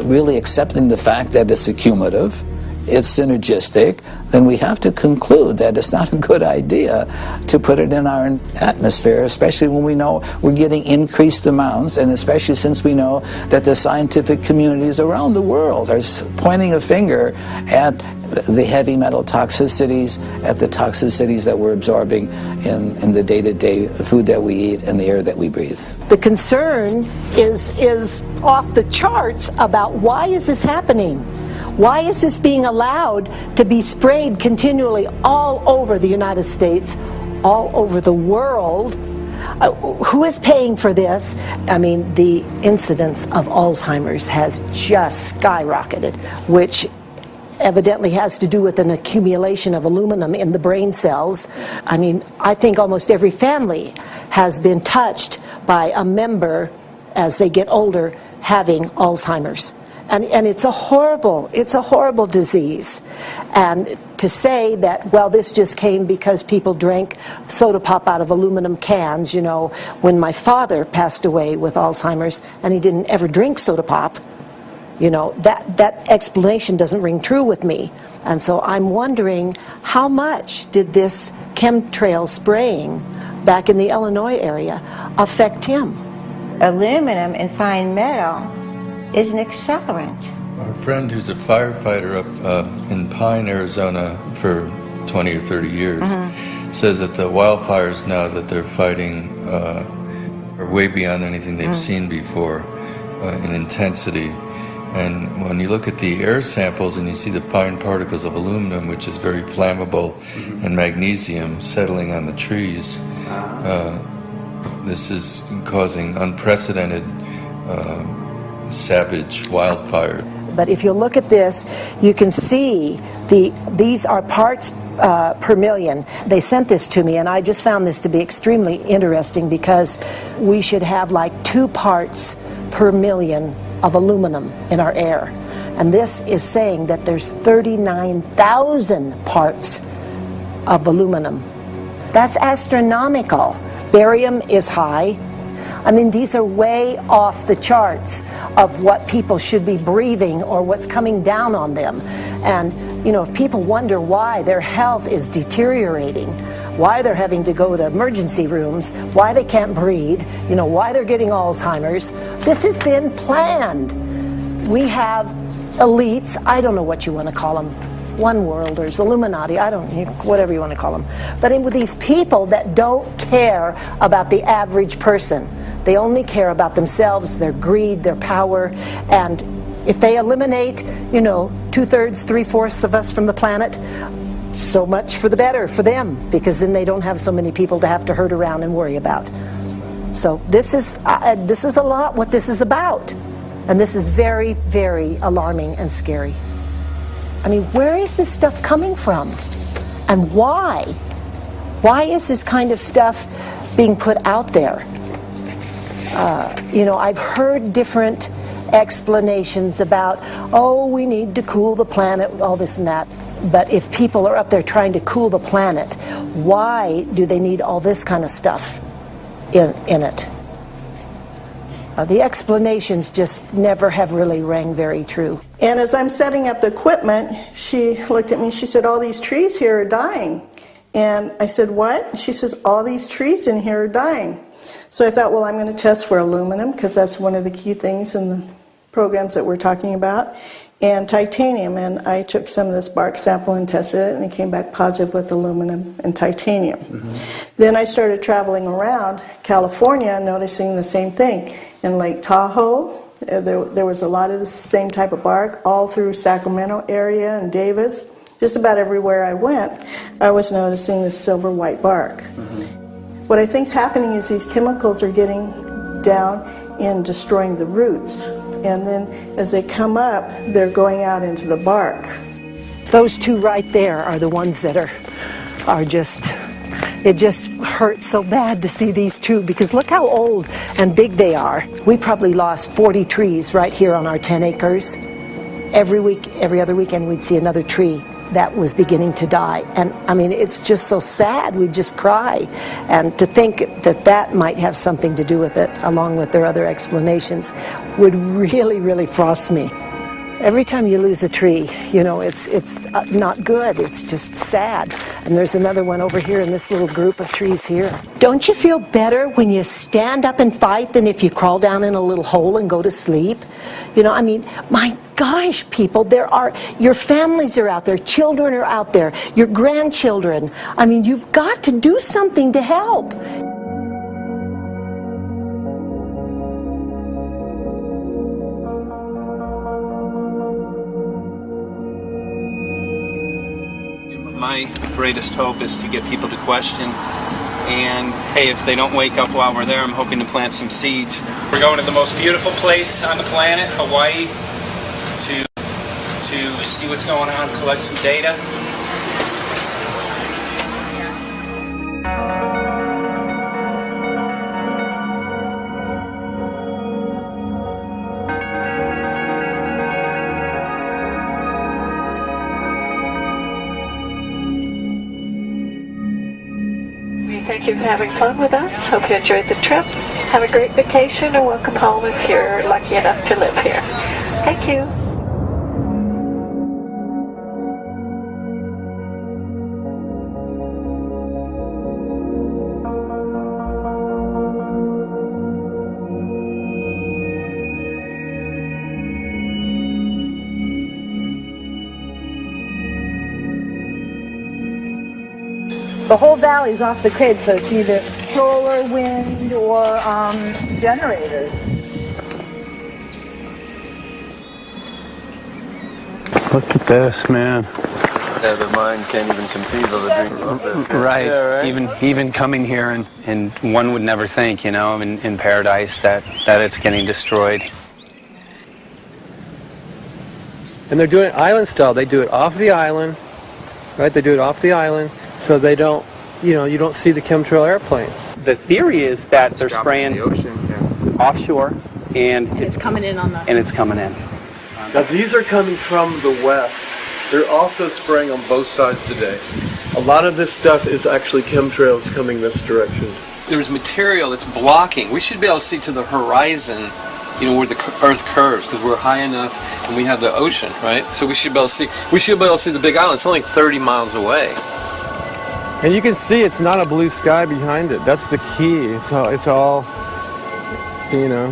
really accepting the fact that it's accumulative, it's synergistic, then we have to conclude that it's not a good idea to put it in our atmosphere, especially when we know we're getting increased amounts, and especially since we know that the scientific communities around the world are pointing a finger at the heavy metal toxicities, at the toxicities that we're absorbing in the day-to-day food that we eat and the air that we breathe. The concern is off the charts about why is this happening? Why is this being allowed to be sprayed continually all over the United States, all over the world? Who is paying for this? I mean, the incidence of Alzheimer's has just skyrocketed, which evidently has to do with an accumulation of aluminum in the brain cells. I mean, I think almost every family has been touched by a member as they get older having Alzheimer's. And it's a horrible disease. And to say that, well, this just came because people drank soda pop out of aluminum cans, you know, when my father passed away with Alzheimer's and he didn't ever drink soda pop, you know, that explanation doesn't ring true with me. And so I'm wondering, how much did this chemtrail spraying back in the Illinois area affect him? aluminum and fine metal is an accelerant. Our friend who's a firefighter up in Pine, Arizona for 20 or 30 years says that the wildfires now that they're fighting are way beyond anything they've seen before in intensity. And when you look at the air samples and you see the fine particles of aluminum, which is very flammable, and magnesium settling on the trees, this is causing unprecedented savage wildfire. But if you look at this, you can see these are parts per million. They sent this to me, and I just found this to be extremely interesting because we should have like 2 parts per million of aluminum in our air. And this is saying that there's 39,000 parts of aluminum. That's astronomical. Barium is high. I mean, these are way off the charts of what people should be breathing or what's coming down on them. And, you know, if people wonder why their health is deteriorating, why they're having to go to emergency rooms, why they can't breathe, you know, why they're getting Alzheimer's, this has been planned. We have elites, I don't know what you want to call them, one worlders, Illuminati, I don't, whatever you want to call them. But with these people that don't care about the average person. They only care about themselves, their greed, their power, and if they eliminate, you know, 2/3, 3/4 of us from the planet, so much for the better for them, because then they don't have so many people to have to herd around and worry about. So this is a lot what this is about, and this is very, very alarming and scary. I mean, where is this stuff coming from, and why? Why is this kind of stuff being put out there? You know, I've heard different explanations about, oh, we need to cool the planet, all this and that. But if people are up there trying to cool the planet, why do they need all this kind of stuff in it? The explanations just never have really rang very true. And as I'm setting up the equipment, she looked at me, she said, all these trees here are dying. And I said, what? She says, all these trees in here are dying. So I thought, well, I'm going to test for aluminum, because that's one of the key things in the programs that we're talking about, and titanium. And I took some of this bark sample and tested it, and it came back positive with aluminum and titanium. Then I started traveling around California, noticing the same thing. In Lake Tahoe, there was a lot of the same type of bark, all through Sacramento area and Davis. Just about everywhere I went, I was noticing this silver white bark. What I think is happening is these chemicals are getting down and destroying the roots. And then as they come up, they're going out into the bark. Those 2 right there are the ones that are just, it just hurts so bad to see these 2, because look how old and big they are. We probably lost 40 trees right here on our 10 acres. Every week, every other weekend, we'd see another tree that was beginning to die. And I mean, it's just so sad, we just cry. And to think that that might have something to do with it, along with their other explanations, would really, really frost me. Every time you lose a tree, you know, it's not good, it's just sad. And there's another one over here in this little group of trees here. Don't you feel better when you stand up and fight than if you crawl down in a little hole and go to sleep? You know, I mean, my gosh, people, your families are out there, children are out there, your grandchildren. I mean, you've got to do something to help. My greatest hope is to get people to question, and hey, if they don't wake up while we're there, I'm hoping to plant some seeds. We're going to the most beautiful place on the planet, Hawaii, to see what's going on, collect some data. Thank you for having fun with us. Hope you enjoyed the trip. Have a great vacation and welcome home if you're lucky enough to live here. Thank you. The whole valley's off the grid, so it's either solar, wind, or generators. Look at this, man. Yeah, the mind can't even conceive of a dream of this. Right. Yeah, right. Even coming here, and one would never think, you know, in paradise that it's getting destroyed. And they're doing it island style. They do it off the island, right? They do it off the island, so they don't, you know, you don't see the chemtrail airplane. The theory is that they're spraying the ocean, offshore, and it's coming in on the... And it's coming in. Now these are coming from the west. They're also spraying on both sides today. A lot of this stuff is actually chemtrails coming this direction. There's material that's blocking. We should be able to see to the horizon, you know, where the Earth curves, because we're high enough and we have the ocean, right? So we should be able to see. We should be able to see the Big Island. It's only 30 miles away. And you can see it's not a blue sky behind it. That's the key. It's all, you know,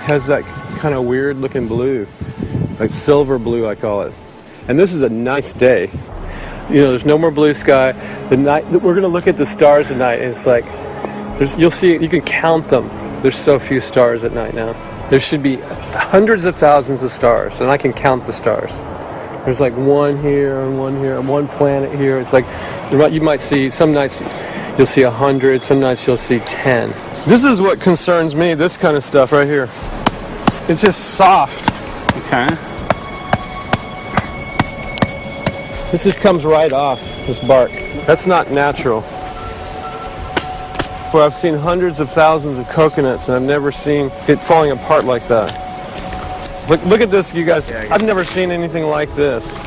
has that kind of weird looking blue, like silver blue, I call it. And this is a nice day. You know, there's no more blue sky. The night we're going to look at the stars at night. And it's like you'll see. You can count them. There's so few stars at night now. There should be hundreds of thousands of stars, and I can count the stars. There's like one here and one planet here. It's like you might see some nights you'll see 100, some nights you'll see 10. This is what concerns me. This kind of stuff right here. It's just soft. Okay. This just comes right off this bark. That's not natural. For I've seen hundreds of thousands of coconuts, and I've never seen it falling apart like that. Look at this, you guys. I've never seen anything like this.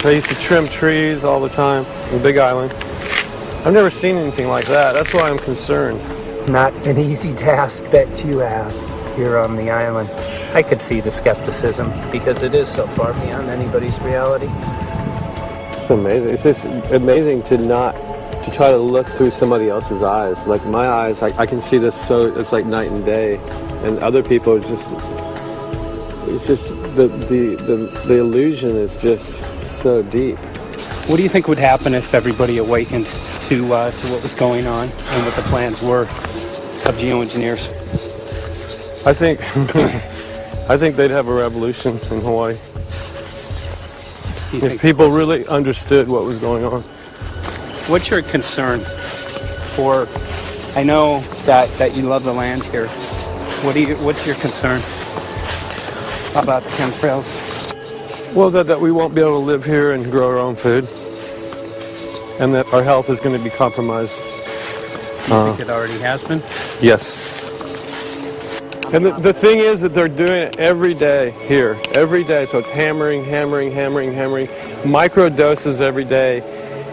I used to trim trees all the time in Big Island. I've never seen anything like that. That's why I'm concerned. Not an easy task that you have here on the island. I could see the skepticism because it is so far beyond anybody's reality. It's amazing. It's just amazing to try to look through somebody else's eyes. Like my eyes, I can see this so it's like night and day, and other people it's just the illusion is just so deep. What do you think would happen if everybody awakened to what was going on and what the plans were of geoengineers? I think they'd have a revolution in Hawaii if people really understood what was going on. What's your concern for? I know that you love the land here. What's your concern about the chemtrails? Well, that we won't be able to live here and grow our own food, and that our health is going to be compromised. You think it already has been? Yes. And the thing is that they're doing it every day here, every day. So it's hammering, micro doses every day.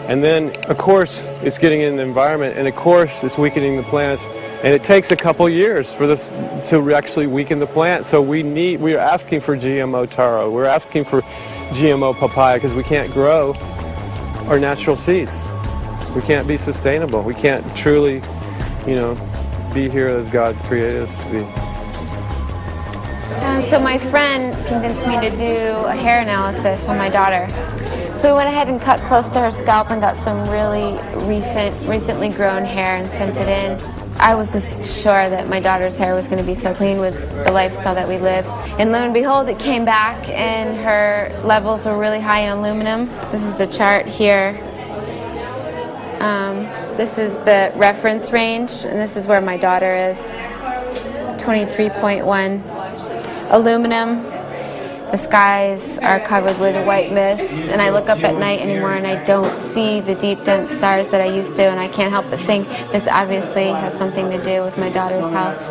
And then, of course, it's getting in the environment, and of course, it's weakening the plants. And it takes a couple years for this to actually weaken the plant. So we are asking for GMO taro. We're asking for GMO papaya because we can't grow our natural seeds. We can't be sustainable. We can't truly, be here as God created us to be. So my friend convinced me to do a hair analysis on my daughter. So we went ahead and cut close to her scalp and got some really recently grown hair and sent it in. I was just sure that my daughter's hair was going to be so clean with the lifestyle that we live. And lo and behold, it came back and her levels were really high in aluminum. This is the chart here. This is the reference range, and this is where my daughter is. 23.1. Aluminum. The skies are covered with a white mist, and I look up at night anymore and I don't see the deep, dense stars that I used to, and I can't help but think this obviously has something to do with my daughter's health.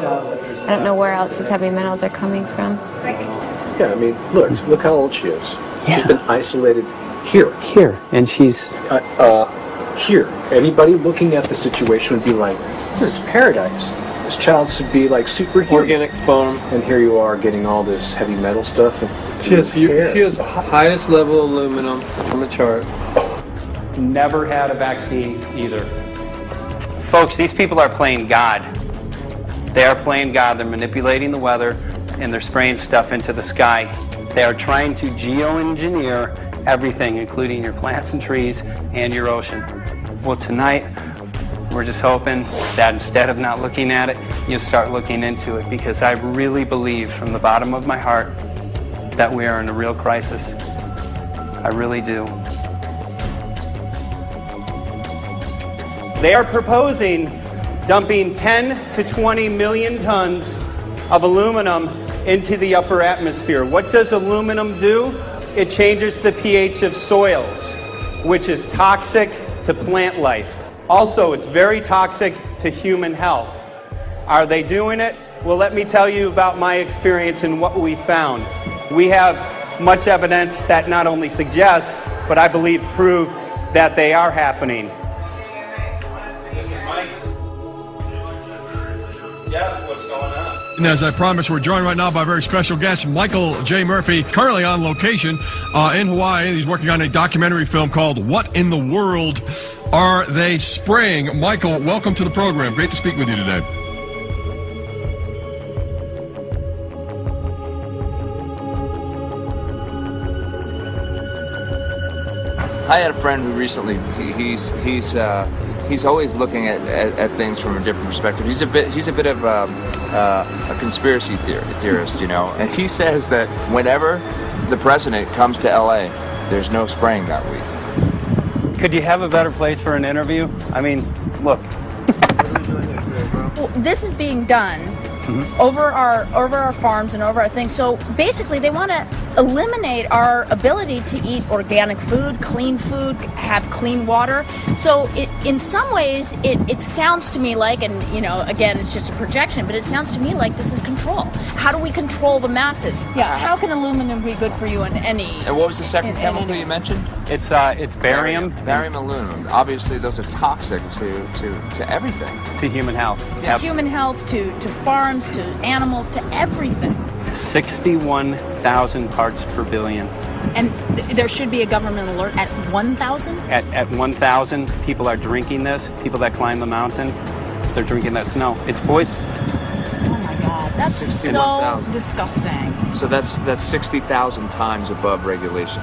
I don't know where else these heavy metals are coming from. Yeah, I mean, look how old she is. Yeah. She's been isolated here. Here, and she's... here. Anybody looking at the situation would be like, this is paradise. This child should be like superhuman. Organic foam. And here you are getting all this heavy metal stuff. She has highest level aluminum on the chart. Never had a vaccine either. Folks, these people are playing God. They are playing God. They're manipulating the weather and they're spraying stuff into the sky. They are trying to geoengineer everything, including your plants and trees and your ocean. Well, tonight, we're just hoping that instead of not looking at it, you'll start looking into it, because I really believe from the bottom of my heart that we are in a real crisis. I really do. They are proposing dumping 10 to 20 million tons of aluminum into the upper atmosphere. What does aluminum do? It changes the pH of soils, which is toxic to plant life. Also, it's very toxic to human health. Are they doing it? Well, let me tell you about my experience and what we found. We have much evidence that not only suggests, but I believe prove that they are happening. Jeff, what's going on? And as I promised, we're joined right now by a very special guest, Michael J. Murphy, currently on location in Hawaii. He's working on a documentary film called What in the World Are They Spraying? Michael, welcome to the program. Great to speak with you today. I had a friend who recently, he's always looking at things from a different perspective. He's a bit of a conspiracy theorist, you know, and he says that whenever the president comes to LA, there's no spraying that week. Could you have a better place for an interview? I mean, look. Well, this is being done over our farms and over our things. So basically, they want to eliminate our ability to eat organic food, have clean water. So in some ways, it sounds to me like, and you know, again, it's just a projection, but it sounds to me like this is control. How do we control the masses? Yeah. How can aluminum be good for you in any? And what was the second chemical you mentioned? It's barium. Barium aluminum. Obviously, those are toxic to everything. To human health. To human health, to farms, to animals, to everything. 61,000 parts per billion. And there should be a government alert at 1,000? At 1,000, people are drinking this. People that climb the mountain, they're drinking that snow. It's poison. Oh my God, that's so disgusting. So that's 60,000 times above regulation.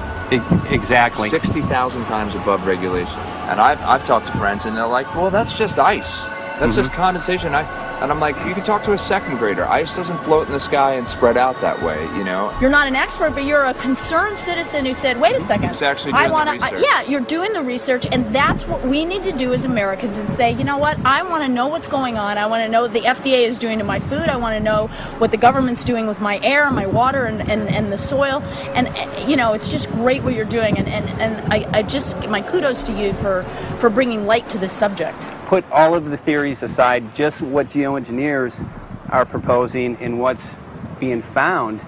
Exactly. 60,000 times above regulation. And I've talked to friends, and they're like, well, that's just ice. That's just condensation. And I'm like, you can talk to a second grader. Ice doesn't float in the sky and spread out that way, you know? You're not an expert, but you're a concerned citizen who said, wait a second. Who's actually doing the research. Yeah, you're doing the research, and that's what we need to do as Americans and say, you know what, I want to know what's going on. I want to know what the FDA is doing to my food. I want to know what the government's doing with my air, my water, and the soil. And, you know, it's just great what you're doing. And I just, my kudos to you for bringing light to this subject. Put all of the theories aside, just what geoengineers are proposing and what's being found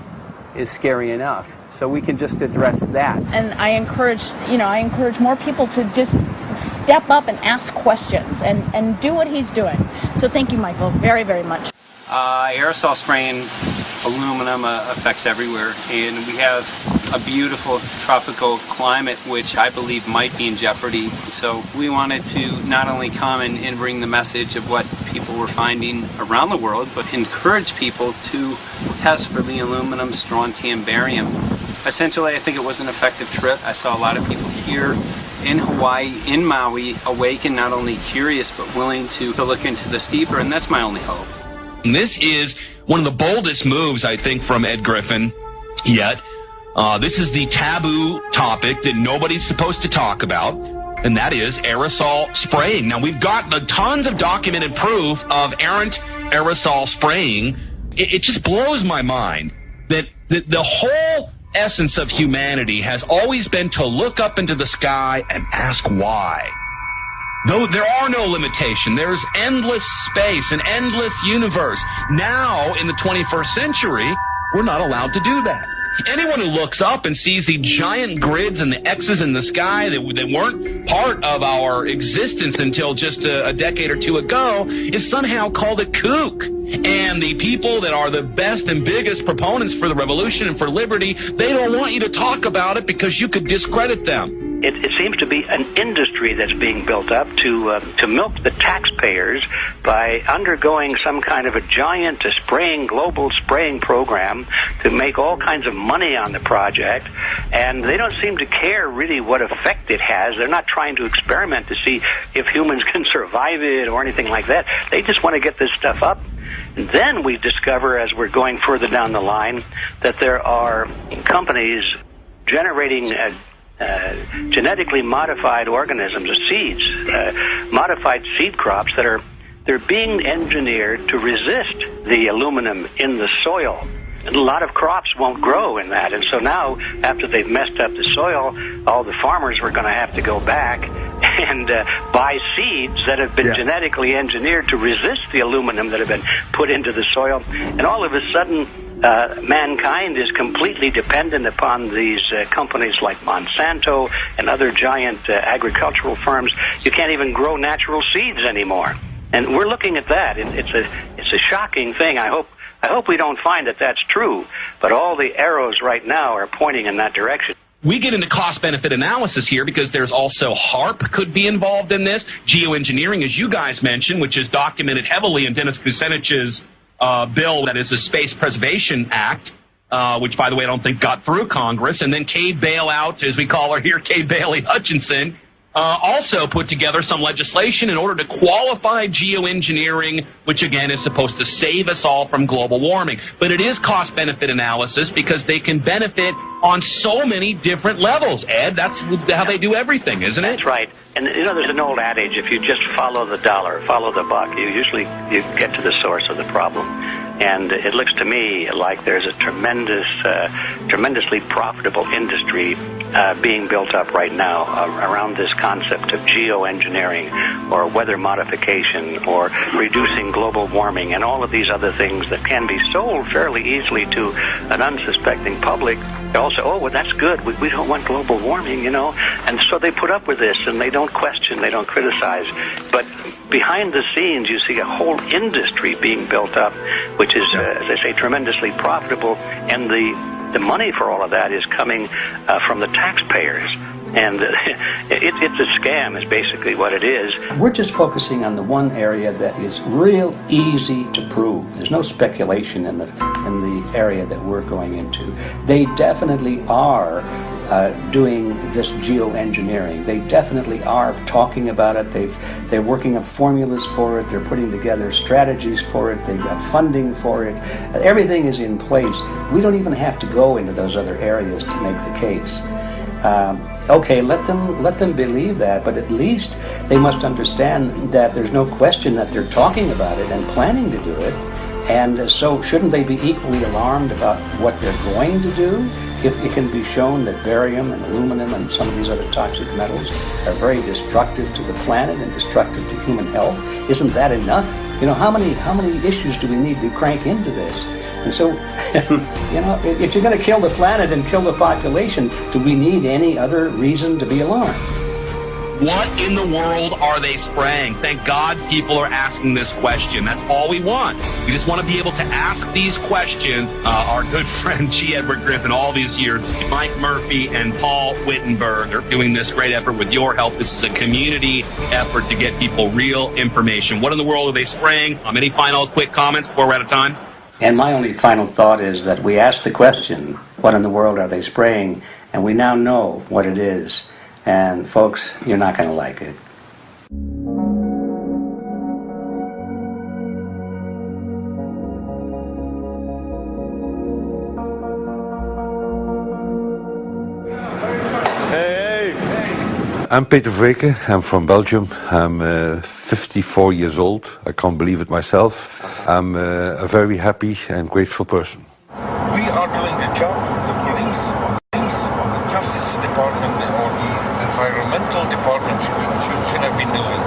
is scary enough. So we can just address that. And I encourage more people to just step up and ask questions and do what he's doing. So thank you, Michael, very, very much. Aerosol spraying aluminum affects everywhere, and we have a beautiful tropical climate which I believe might be in jeopardy. So we wanted to not only come and bring the message of what people were finding around the world, but encourage people to test for the aluminum, strontium, barium. Essentially, I think it was an effective trip. I saw a lot of people here in Hawaii, in Maui, awake and not only curious but willing to look into this deeper, and that's my only hope. This is one of the boldest moves, I think, from Ed Griffin yet. This is the taboo topic that nobody's supposed to talk about, and that is aerosol spraying. Now, we've got tons of documented proof of errant aerosol spraying. It just blows my mind that the whole essence of humanity has always been to look up into the sky and ask why. Though there are no limitations, there's endless space, an endless universe. Now, in the 21st century, we're not allowed to do that. Anyone who looks up and sees the giant grids and the X's in the sky that weren't part of our existence until just a decade or two ago is somehow called a kook. And the people that are the best and biggest proponents for the revolution and for liberty, they don't want you to talk about it because you could discredit them. It seems to be an industry that's being built up to milk the taxpayers by undergoing some kind of a giant global spraying program to make all kinds of money on the project, and they don't seem to care really what effect it has. They're not trying to experiment to see if humans can survive it or anything like that. They just want to get this stuff up. And then we discover, as we're going further down the line, that there are companies generating genetically modified organisms, seeds, modified seed crops they're being engineered to resist the aluminum in the soil. And a lot of crops won't grow in that. And so now, after they've messed up the soil, all the farmers were going to have to go back and buy seeds that have been genetically engineered to resist the aluminum that have been put into the soil. And all of a sudden, mankind is completely dependent upon these companies like Monsanto and other giant agricultural firms. You can't even grow natural seeds anymore. And we're looking at that. It's a shocking thing. I hope we don't find that that's true, but all the arrows right now are pointing in that direction. We get into cost-benefit analysis here because there's also HARP could be involved in this. Geo-engineering, as you guys mentioned, which is documented heavily in Dennis Kucinich's bill, that is the Space Preservation Act, which, by the way, I don't think got through Congress. And then Kay Bailout, as we call her here, Kay Bailey Hutchinson, also put together some legislation in order to qualify geoengineering, which again is supposed to save us all from global warming. But it is cost-benefit analysis because they can benefit on so many different levels. Ed, that's how they do everything, isn't it? That's right. And you know, there's an old adage: if you just follow the dollar, follow the buck, you get to the source of the problem. And it looks to me like there's a tremendously profitable industry being built up right now around this concept of geoengineering or weather modification or reducing global warming and all of these other things that can be sold fairly easily to an unsuspecting public. They all say, oh, well, that's good. We don't want global warming, you know. And so they put up with this, and they don't question, they don't criticize. But behind the scenes, you see a whole industry being built up, which is, as I say, tremendously profitable. And the money for all of that is coming from the taxpayers. And it's a scam is basically what it is. We're just focusing on the one area that is real easy to prove. There's no speculation in the area that we're going into. They definitely are doing this geoengineering. They definitely are talking about it. They're working on formulas for it. They're putting together strategies for it. They've got funding for it. Everything is in place. We don't even have to go into those other areas to make the case. Okay, let them believe that, but at least they must understand that there's no question that they're talking about it and planning to do it. And so shouldn't they be equally alarmed about what they're going to do if it can be shown that barium and aluminum and some of these other toxic metals are very destructive to the planet and destructive to human health? Isn't that enough? You know, how many issues do we need to crank into this? And so, you know, if you're going to kill the planet and kill the population, do we need any other reason to be alarmed? What in the world are they spraying? Thank God people are asking this question. That's all we want. We just want to be able to ask these questions. Our good friend G. Edward Griffin, all these years, Mike Murphy and Paul Wittenberg are doing this great effort with your help. This is a community effort to get people real information. What in the world are they spraying? Any final quick comments before we're out of time? And my only final thought is that we asked the question, what in the world are they spraying? And we now know what it is. And folks, you're not going to like it. I'm Peter Vreken. I'm from Belgium. I'm 54 years old. I can't believe it myself. I'm a very happy and grateful person. We are doing the job the police, the Justice Department, or the Environmental Department should have been doing.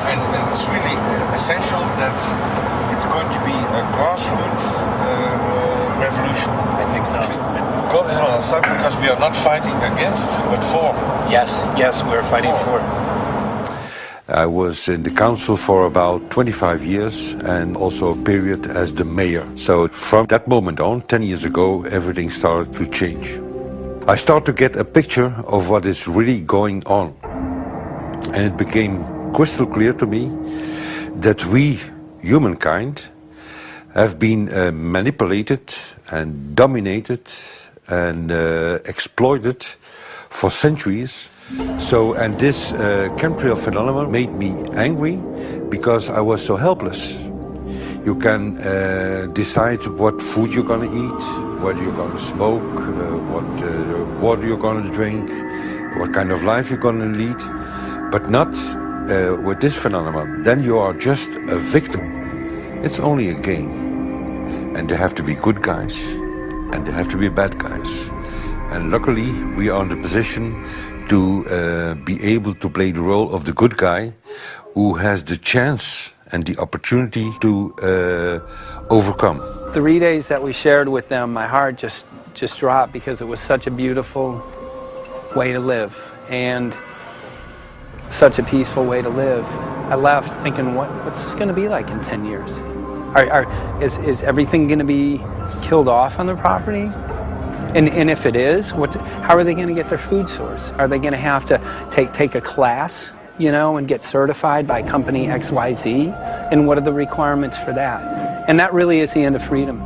And it's really essential that it's going to be a grassroots revolution. I think so. Because we are not fighting against, but for. Yes, we're fighting for. I was in the council for about 25 years and also a period as the mayor. So from that moment on, 10 years ago, everything started to change. I started to get a picture of what is really going on. And it became crystal clear to me that we, humankind, have been manipulated and dominated and exploited for centuries. So, and this Chemtrail phenomenon made me angry because I was so helpless. You can decide what food you're going to eat, what you're going to smoke, what water you're going to drink, what kind of life you're going to lead, but not with this phenomenon. Then you are just a victim. It's only a game. And there have to be good guys, and there have to be bad guys. And luckily, we are in the position to be able to play the role of the good guy who has the chance and the opportunity to overcome. The 3 days that we shared with them, my heart just dropped because it was such a beautiful way to live and such a peaceful way to live. I left thinking, what's this going to be like in 10 years? Is everything going to be killed off on the property? And if it is, how are they going to get their food source? Are they going to have to take a class, and get certified by company XYZ? And what are the requirements for that? And that really is the end of freedom.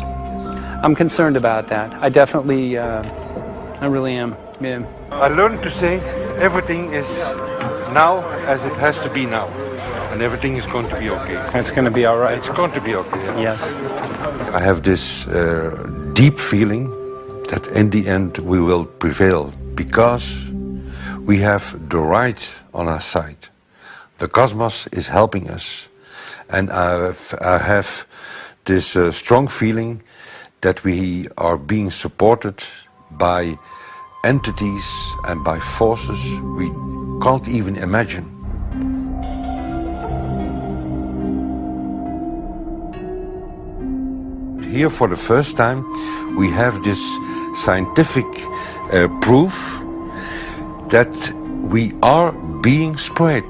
I'm concerned about that. I definitely, I really am. Yeah. I learned to say everything is now as it has to be now. And everything is going to be okay. It's going to be all right. It's going to be okay. Yes. I have this deep feeling that in the end we will prevail because we have the right on our side. The cosmos is helping us. And I have this strong feeling that we are being supported by entities and by forces we can't even imagine. Here for the first time we have this scientific proof that we are being spread.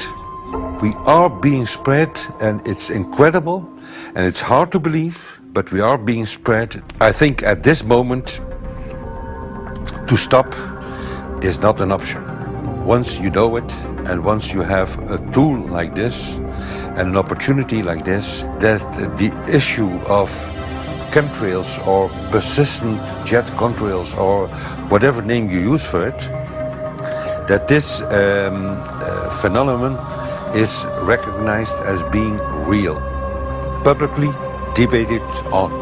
We are being spread, and it's incredible and it's hard to believe, but we are being spread. I think at this moment to stop is not an option. Once you know it and once you have a tool like this and an opportunity like this, that the issue of chemtrails or persistent jet contrails or whatever name you use for it, that this phenomenon is recognized as being real, publicly debated on.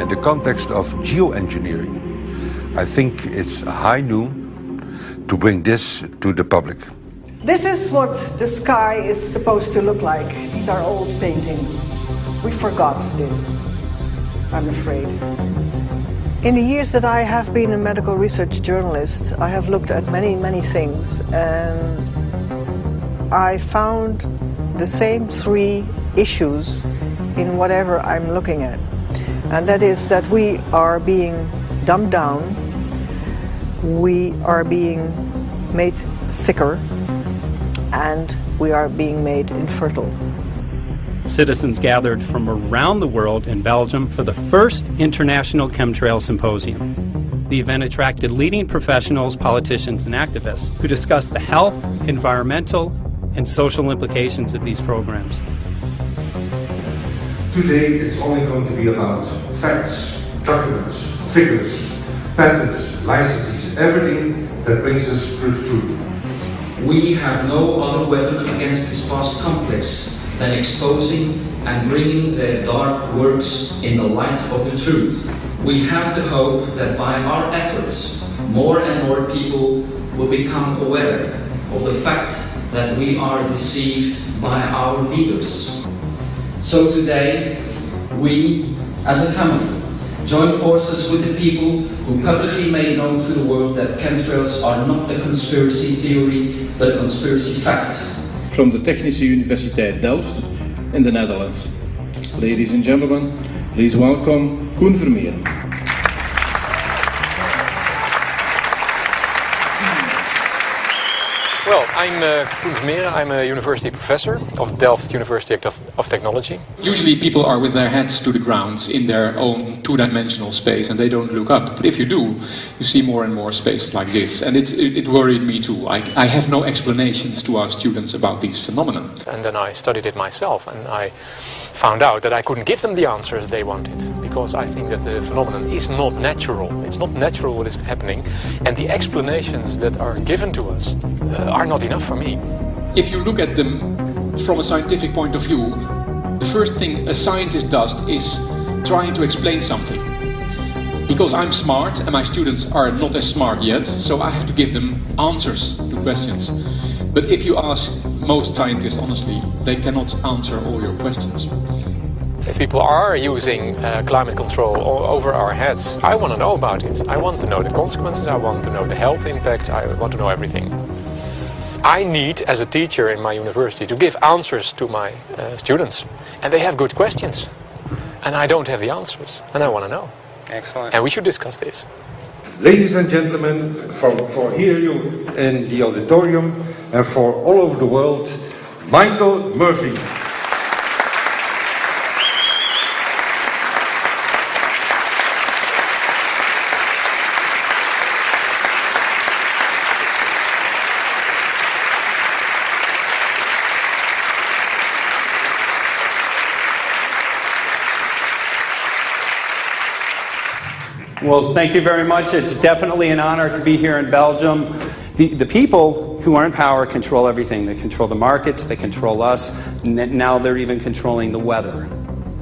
In the context of geoengineering, I think it's high noon to bring this to the public. This is what the sky is supposed to look like. These are old paintings. We forgot this, I'm afraid. In the years that I have been a medical research journalist, I have looked at many, many things, and I found the same three issues in whatever I'm looking at. And that is that we are being dumbed down, we are being made sicker, and we are being made infertile. Citizens gathered from around the world in Belgium for the first International Chemtrail Symposium. The event attracted leading professionals, politicians, and activists who discussed the health, environmental, and social implications of these programs. Today it's only going to be about facts, documents, figures, patents, licenses, everything that brings us to the truth. We have no other weapon against this vast complex than exposing and bringing the dark works in the light of the truth. We have the hope that by our efforts, more and more people will become aware of the fact that we are deceived by our leaders. So today, we, as a family, join forces with the people who publicly made known to the world that chemtrails are not a conspiracy theory, but a conspiracy fact. From the Technische Universiteit Delft in the Netherlands. Ladies and gentlemen, please welcome Koen Vermeeren. Well, I'm Koen Vermeeren. I'm a university professor of Delft University of Technology. Usually people are with their heads to the ground in their own two-dimensional space and they don't look up. But if you do, you see more and more spaces like this. And it worried me too. I have no explanations to our students about these phenomena. And then I studied it myself and I found out that I couldn't give them the answers they wanted, because I think that the phenomenon is not natural. It's not natural what is happening, and the explanations that are given to us are not enough for me. If you look at them from a scientific point of view, the first thing a scientist does is trying to explain something. Because I'm smart and my students are not as smart yet, so I have to give them answers to questions. But if you ask most scientists honestly, they cannot answer all your questions. If people are using climate control over our heads, I want to know about it. I want to know the consequences, I want to know the health impact, I want to know everything. I need, as a teacher in my university, to give answers to my students. And they have good questions. And I don't have the answers, and I want to know. Excellent. And we should discuss this. Ladies and gentlemen, for here you in the auditorium and for all over the world, Michael Murphy. Well, thank you very much. It's definitely an honor to be here in Belgium. The people who are in power control everything. They control the markets, they control us. Now they're even controlling the weather.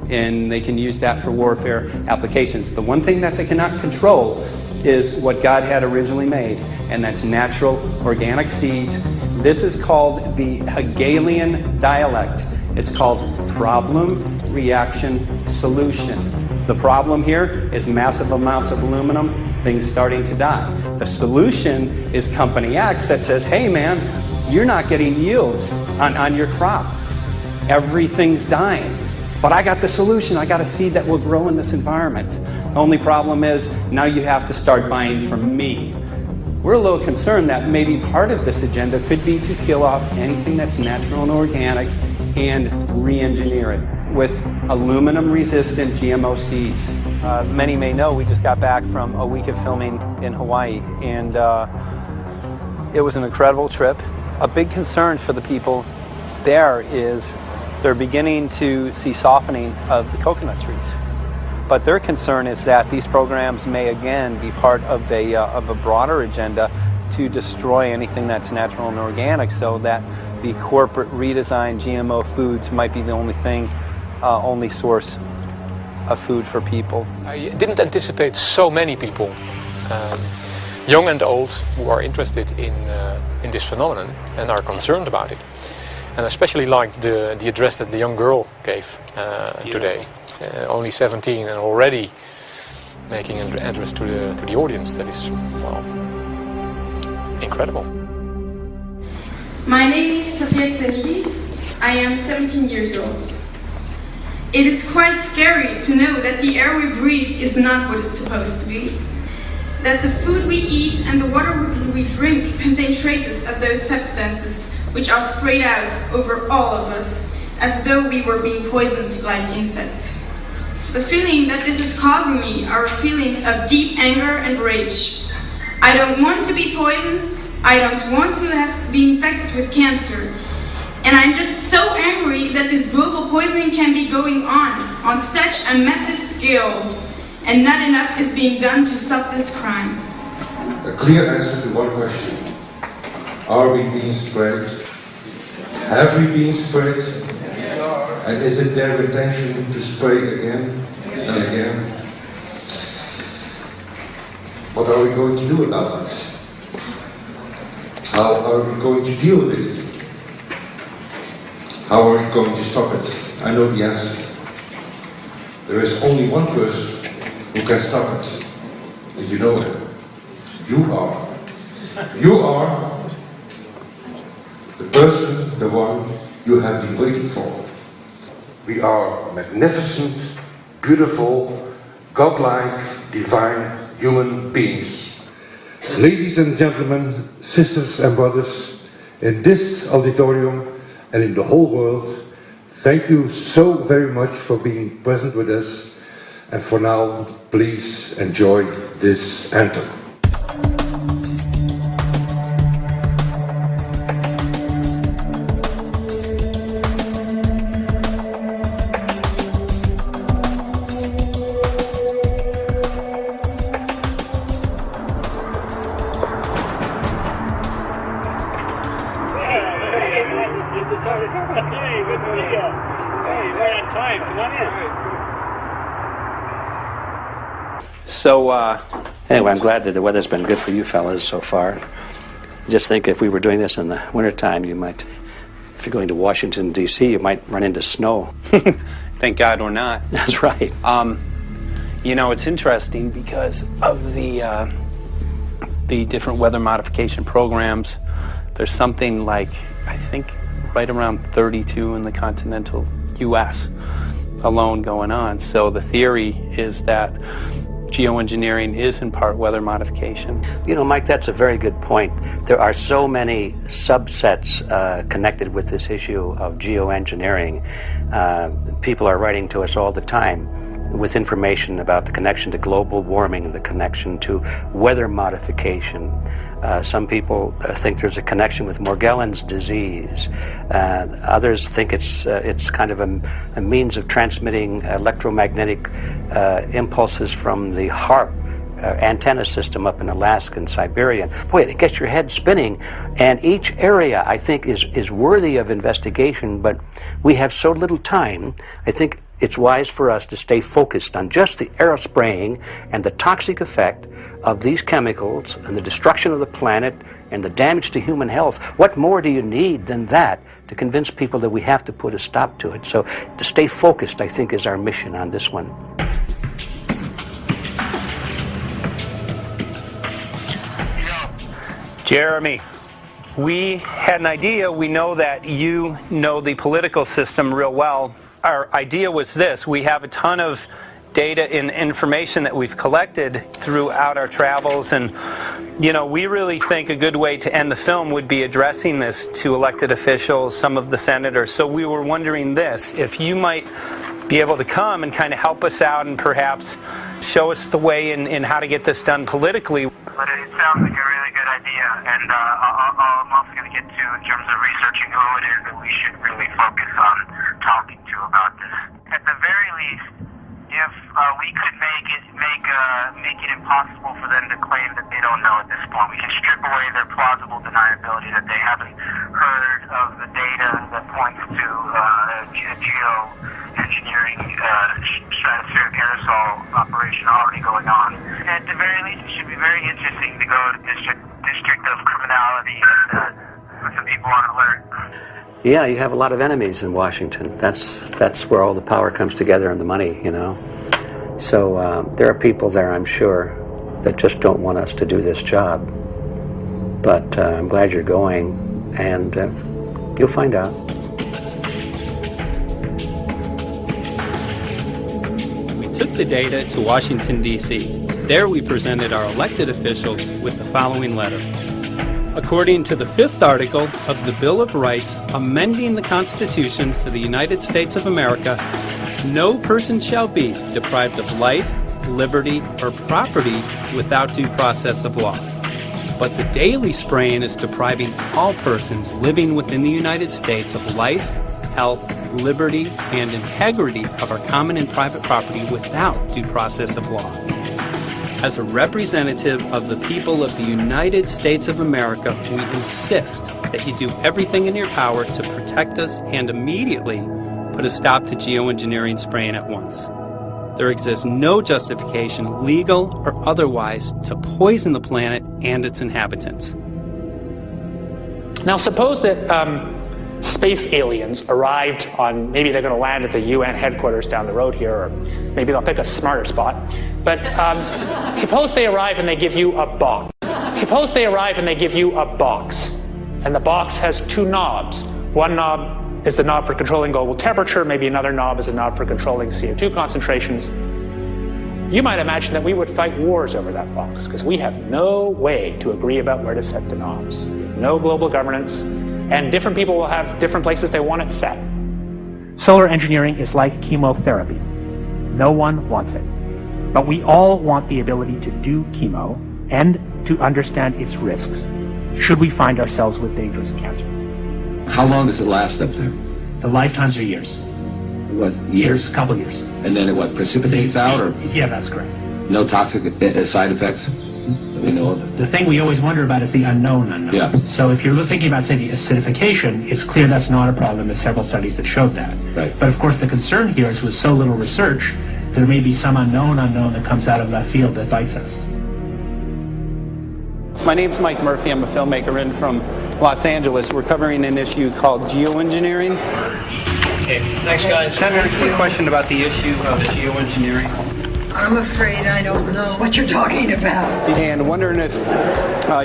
And they can use that for warfare applications. The one thing that they cannot control is what God had originally made, and that's natural organic seeds. This is called the Hegelian dialect. It's called problem, reaction, solution. The problem here is massive amounts of aluminum, things starting to die. The solution is company X that says, hey man, you're not getting yields on your crop. Everything's dying. But I got the solution. I got a seed that will grow in this environment. The only problem is now you have to start buying from me. We're a little concerned that maybe part of this agenda could be to kill off anything that's natural and organic and re-engineer it with aluminum-resistant GMO seeds. Many may know we just got back from a week of filming in Hawaii, and it was an incredible trip. A big concern for the people there is they're beginning to see softening of the coconut trees. But their concern is that these programs may again be part of a broader agenda to destroy anything that's natural and organic, so that the corporate redesigned GMO foods might be the only source of food for people. I didn't anticipate so many people, young and old, who are interested in this phenomenon and are concerned about it. And I especially liked the address that the young girl gave today. Only 17 and already making an address to the audience. That is, well, incredible. My name is Sofia Xenidis. I am 17 years old. It is quite scary to know that the air we breathe is not what it's supposed to be. That the food we eat and the water we drink contain traces of those substances which are sprayed out over all of us as though we were being poisoned like insects. The feeling that this is causing me are feelings of deep anger and rage. I don't want to be poisoned. I don't want to be infected with cancer. And I'm just so angry that this global poisoning can be going on such a massive scale, and not enough is being done to stop this crime. A clear answer to one question. Are we being sprayed? Have we been sprayed? And is it their intention to spray again and again? What are we going to do about it? How are we going to deal with it? How are we going to stop it? I know the answer. There is only one person who can stop it. Did you know it? You are. You are the person, the one you have been waiting for. We are magnificent, beautiful, godlike, divine human beings. Ladies and gentlemen, sisters and brothers, in this auditorium and in the whole world, thank you so very much for being present with us. And for now, please enjoy this anthem. So, anyway, I'm glad that the weather's been good for you fellas so far. Just think if we were doing this in the wintertime, you might, if you're going to Washington, D.C., you might run into snow. Thank God we're not. That's right. You know, it's interesting because of the different weather modification programs. There's something like, I think, right around 32 in the continental U.S. alone going on. So the theory is that geoengineering is in part weather modification. You know, Mike, that's a very good point. There are so many subsets connected with this issue of geoengineering. People are writing to us all the time with information about the connection to global warming, the connection to weather modification. Some people think there's a connection with Morgellons disease. Others think it's kind of a means of transmitting electromagnetic impulses from the HAARP antenna system up in Alaska and Siberia. Boy, it gets your head spinning. And each area, I think, is worthy of investigation, but we have so little time. I think it's wise for us to stay focused on just the aerospraying and the toxic effect of these chemicals and the destruction of the planet and the damage to human health. What more do you need than that to convince people that we have to put a stop to it? So to stay focused, I think, is our mission on this one. Jeremy, we had an idea. We know that you know the political system real well. Our idea was this: we have a ton of data and information that we've collected throughout our travels, and you know, we really think a good way to end the film would be addressing this to elected officials, some of the senators. So we were wondering this, if you might be able to come and kind of help us out and perhaps show us the way in how to get this done politically. But it sounds like a really good idea, and I'm also going to get to, in terms of researching who it is that we should really focus on talking to about this. At the very least, if we could make it impossible for them to claim that they don't know at this point, we can strip away their plausible deniability that they haven't heard of the data that points to geo-engineering stratospheric aerosol operation already going on. At the very least, it should be very interesting to go to District of Criminality and put some people on alert. Yeah, you have a lot of enemies in Washington. That's where all the power comes together and the money, you know. So there are people there, I'm sure, that just don't want us to do this job. But I'm glad you're going, and you'll find out. We took the data to Washington, D.C. There we presented our elected officials with the following letter. According to the 5th article of the Bill of Rights amending the Constitution for the United States of America, no person shall be deprived of life, liberty, or property without due process of law. But the daily spraying is depriving all persons living within the United States of life, health, liberty, and integrity of our common and private property without due process of law. As a representative of the people of the United States of America, we insist that you do everything in your power to protect us and immediately put a stop to geoengineering spraying at once. There exists no justification, legal or otherwise, to poison the planet and its inhabitants. Now suppose that space aliens arrived on, maybe they're going to land at the UN headquarters down the road here, or maybe they'll pick a smarter spot. But suppose they arrive and they give you a box. Suppose they arrive and they give you a box, and the box has 2 knobs. One knob is the knob for controlling global temperature, maybe another knob is a knob for controlling CO2 concentrations. You might imagine that we would fight wars over that box, because we have no way to agree about where to set the knobs. No global governance, And different people will have different places they want it set. Solar engineering is like chemotherapy. No one wants it. But we all want the ability to do chemo and to understand its risks, should we find ourselves with dangerous cancer. How long does it last up there? The lifetimes are years. What, years? A couple years. And then it what, precipitates out, or? Yeah, that's correct. No toxic side effects that we know of? The thing we always wonder about is the unknown unknown. Yeah. So if you're thinking about, say, the acidification, it's clear that's not a problem. There's several studies that showed that. Right. But of course the concern here is with so little research, there may be some unknown that comes out of left field that bites us. My name's Mike Murphy. I'm a filmmaker in from Los Angeles. We're covering an issue called Geo-Engineering. Okay, thanks guys. Senator, a question about the issue of geoengineering. I'm afraid I don't know what you're talking about. And wondering if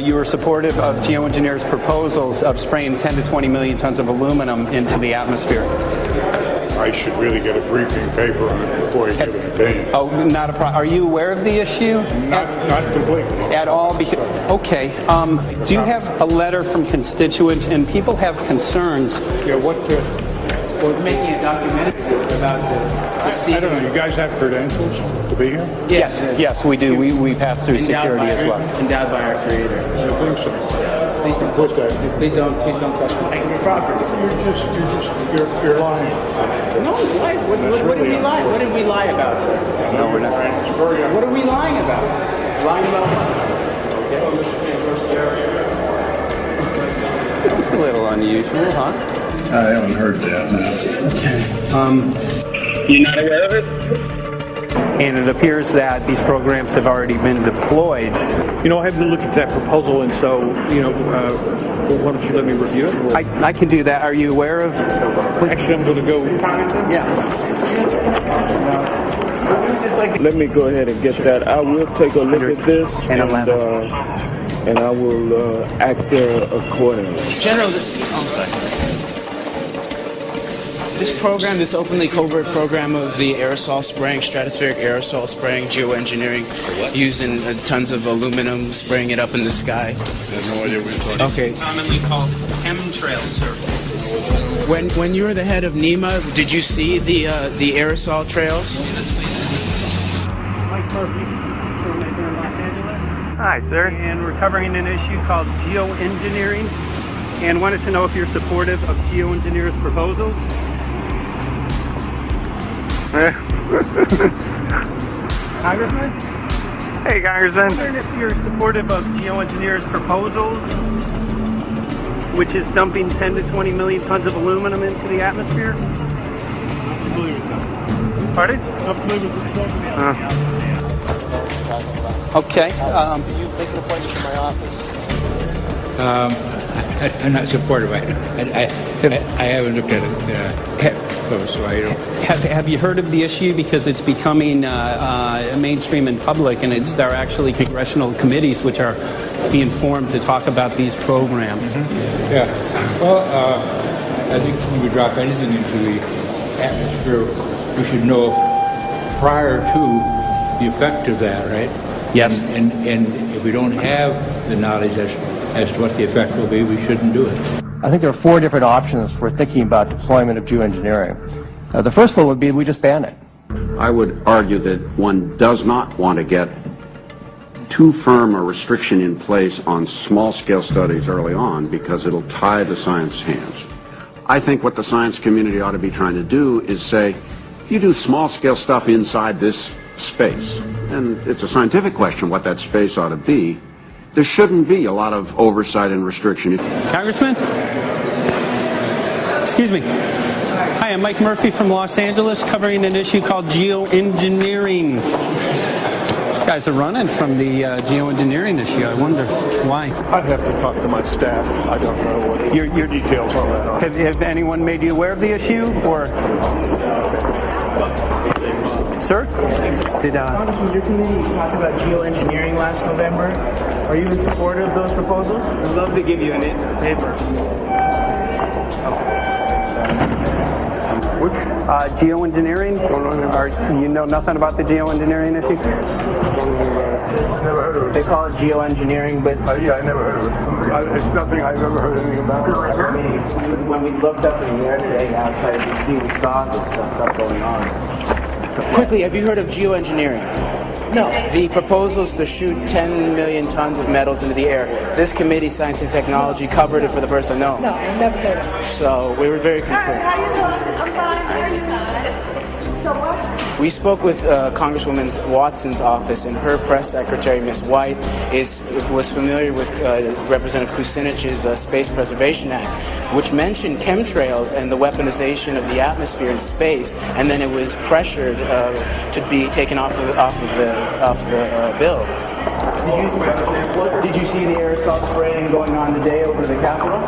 you were supportive of geoengineers' proposals of spraying 10 to 20 million tons of aluminum into the atmosphere. I should really get a briefing paper on it before I give an opinion. Oh, not a problem. Are you aware of the issue? Not completely. At all? Because, okay. Do you have a letter from constituents, and people have concerns? Yeah, We're making a documentary about the I don't know. You guys have credentials to be here? Yes, yes, we do. We pass through security as well. Endowed by our creator. I think so. Please don't touch my property. You're lying. No, why? What did we lie? What did we lie about, sir? No, we're not. What are we lying about? Lying about what? It's a little unusual, huh? I haven't heard that. Okay. You're not aware of it? And it appears that these programs have already been deployed. You know, I haven't looked at that proposal, and so, why don't you let me review it? I can do that. Are you aware of? Actually, I'm going to go. Yeah. Let me go ahead and get that. I will take a look at this, and I will act accordingly. General, this program, this openly covert program of the aerosol spraying, stratospheric aerosol spraying, geoengineering, using tons of aluminum, spraying it up in the sky. I have no idea what you're talking about. Okay. Commonly called Chem-Trail, sir. When you were the head of NEMA, did you see the aerosol trails? Mike Murphy, filmmaker in Los Angeles. Hi, sir. And we're covering an issue called Geo-Engineering, and wanted to know if you're supportive of geoengineers' proposals. Congressman? Hey, Congressman. I'm wondering if you're supportive of geoengineers' proposals, which is dumping 10 to 20 million tons of aluminum into the atmosphere. Pardon? Okay. You make an appointment to my office. I'm not supportive of it. I haven't looked at it close, so I don't. Have you heard of the issue? Because it's becoming mainstream in public, and there are actually congressional committees which are being formed to talk about these programs. Mm-hmm. Yeah. Well, I think when we drop anything into the atmosphere, we should know prior to the effect of that, right? Yes. And if we don't have the knowledge as to what the effect will be, we shouldn't do it. I think there are 4 different options for thinking about deployment of geoengineering. The first one would be we just ban it. I would argue that one does not want to get too firm a restriction in place on small-scale studies early on because it'll tie the science hands. I think what the science community ought to be trying to do is say, you do small-scale stuff inside this space, and it's a scientific question what that space ought to be. There shouldn't be a lot of oversight and restriction. Congressman? Excuse me. Hi, I'm Mike Murphy from Los Angeles, covering an issue called Geo-Engineering. These guys are running from the geoengineering issue. I wonder why. I'd have to talk to my staff. I don't know what your details on that are. Have anyone made you aware of the issue, or? Sir? Congressman, your committee talked about geoengineering last November. Are you in support of those proposals? I'd love to give you a paper. Geoengineering? You know nothing about the geoengineering issue? this. Never heard of it. They call it Geo-Engineering, but... yeah, I never heard of it. It's nothing I've ever heard anything about. When we looked up in the air today outside DC, we saw this stuff going on. Quickly, have you heard of Geo-Engineering? No. The proposal is to shoot 10 million tons of metals into the air. This committee, Science and Technology, covered it for the first time. No. No, I've never heard of it. So we were very concerned. How you doing? I'm fine. How are you? So what? We spoke with Congresswoman Watson's office, and her press secretary, Ms. White, was familiar with Representative Kucinich's Space Preservation Act, which mentioned chemtrails and the weaponization of the atmosphere in space, and then it was pressured to be taken off the bill. Did you see the aerosol spraying going on today over the Capitol?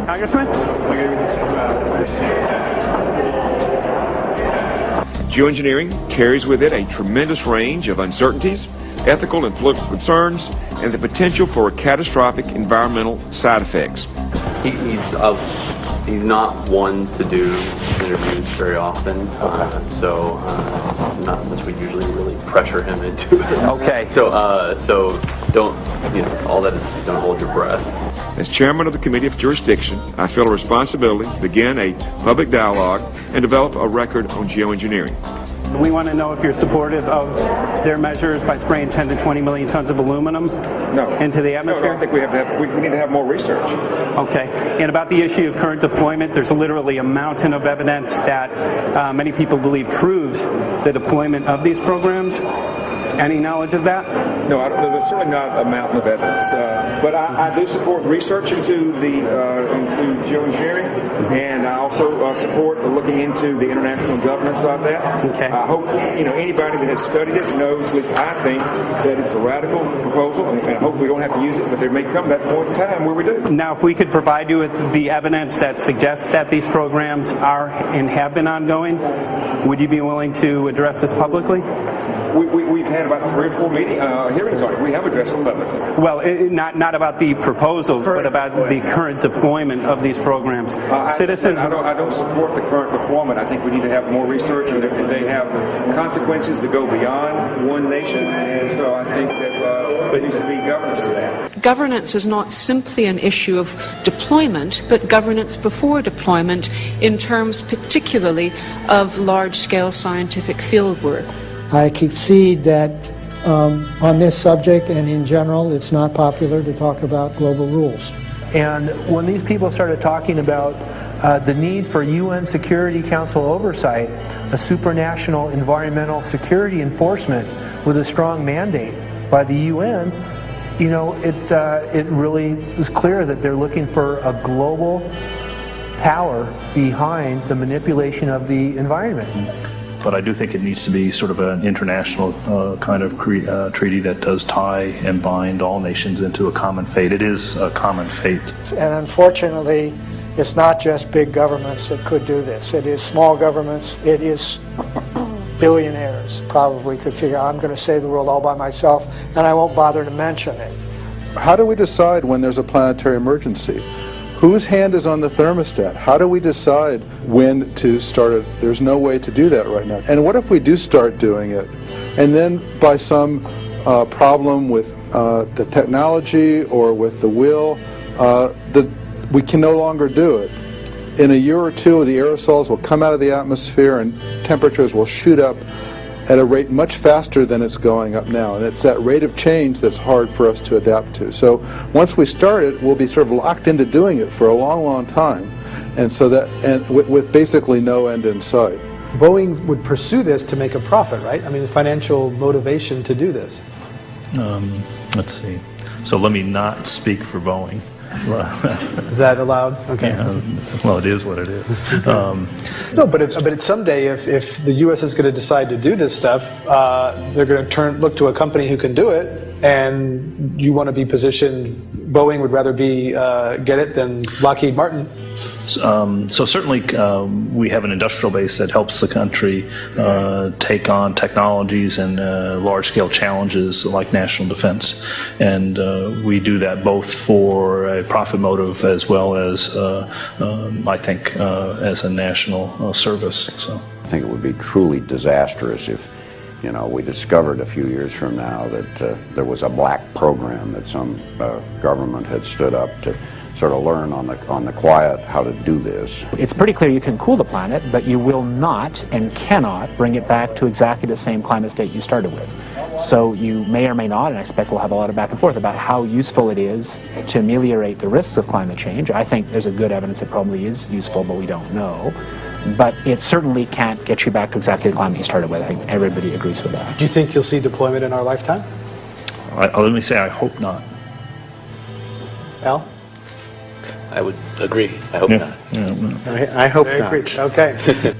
Congressman? Geo-engineering carries with it a tremendous range of uncertainties, ethical and political concerns, and the potential for catastrophic environmental side effects. He's not one to do interviews very often, not unless we usually really pressure him into it. Okay. So don't, all that is, don't hold your breath. As chairman of the Committee of Jurisdiction, I feel a responsibility to begin a public dialogue and develop a record on geoengineering. We want to know if you're supportive of their measures by spraying 10 to 20 million tons of aluminum into the atmosphere? No, I think we need to have more research. Okay. And about the issue of current deployment, there's literally a mountain of evidence that many people believe proves the deployment of these programs. Any knowledge of that? No, there's certainly not a mountain of evidence. But I do support research into geoengineering, and I also support looking into the international governance of that. Okay. I hope anybody that has studied it knows, at least I think, that it's a radical proposal, and I hope we don't have to use it, but there may come that point in time where we do. Now, if we could provide you with the evidence that suggests that these programs are and have been ongoing, would you be willing to address this publicly? We've had about 3 or 4 hearings on it. We have addressed them publicly. Well, not about the proposals, but about the current deployment of these programs. Citizens. I don't support the current deployment. I think we need to have more research, and they have consequences that go beyond one nation. And so I think that there needs to be governance to that. Governance is not simply an issue of deployment, but governance before deployment in terms particularly of large-scale scientific fieldwork. I concede that on this subject and in general, it's not popular to talk about global rules. And when these people started talking about the need for UN Security Council oversight, a supranational environmental security enforcement with a strong mandate by the UN, it really is clear that they're looking for a global power behind the manipulation of the environment. But I do think it needs to be sort of an international kind of treaty that does tie and bind all nations into a common fate. It is a common fate. And unfortunately, it's not just big governments that could do this. It is small governments. It is billionaires probably could figure, I'm going to save the world all by myself, and I won't bother to mention it. How do we decide when there's a planetary emergency? Whose hand is on the thermostat? How do we decide when to start it? There's no way to do that right now. And what if we do start doing it, and then by some problem with the technology or with the will, we can no longer do it? In a year or two, the aerosols will come out of the atmosphere and temperatures will shoot up at a rate much faster than it's going up now. And it's that rate of change that's hard for us to adapt to. So once we start it, we'll be sort of locked into doing it for a long, long time. And so with basically no end in sight. Boeing would pursue this to make a profit, right? I mean, there's financial motivation to do this. Let's see. So let me not speak for Boeing. Is that allowed? Okay. Yeah, well, it is what it is. No, but someday, if the U.S. is going to decide to do this stuff, they're going to look to a company who can do it, and you want to be positioned. Boeing would rather be get it than Lockheed Martin. So certainly we have an industrial base that helps the country take on technologies and large-scale challenges like national defense. And we do that both for a profit motive as well as, I think, as a national service. So I think it would be truly disastrous if You know, we discovered a few years from now that there was a black program that some government had stood up to sort of learn on the quiet how to do this. It's pretty clear you can cool the planet, but you will not and cannot bring it back to exactly the same climate state you started with. So you may or may not, and I expect we'll have a lot of back and forth about how useful it is to ameliorate the risks of climate change. I think there's a good evidence it probably is useful, but we don't know. But it certainly can't get you back to exactly the climate you started with. I think everybody agrees with that. Do you think you'll see deployment in our lifetime? Let me say I hope not. Al? I would agree. I hope not. I hope not. Okay.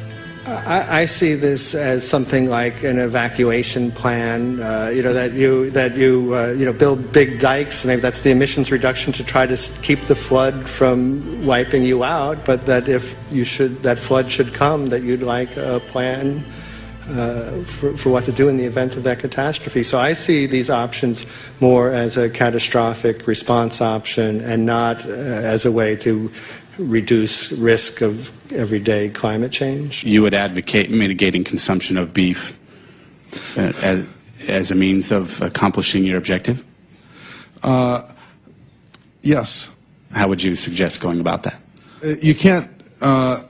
I see this as something like an evacuation plan. That you build big dikes. Maybe that's the emissions reduction to try to keep the flood from wiping you out. But that if that flood should come, that you'd like a plan for what to do in the event of that catastrophe. So I see these options more as a catastrophic response option and not as a way to reduce risk of everyday climate change. You would advocate mitigating consumption of beef as a means of accomplishing your objective? Yes. How would you suggest going about that? You can't. I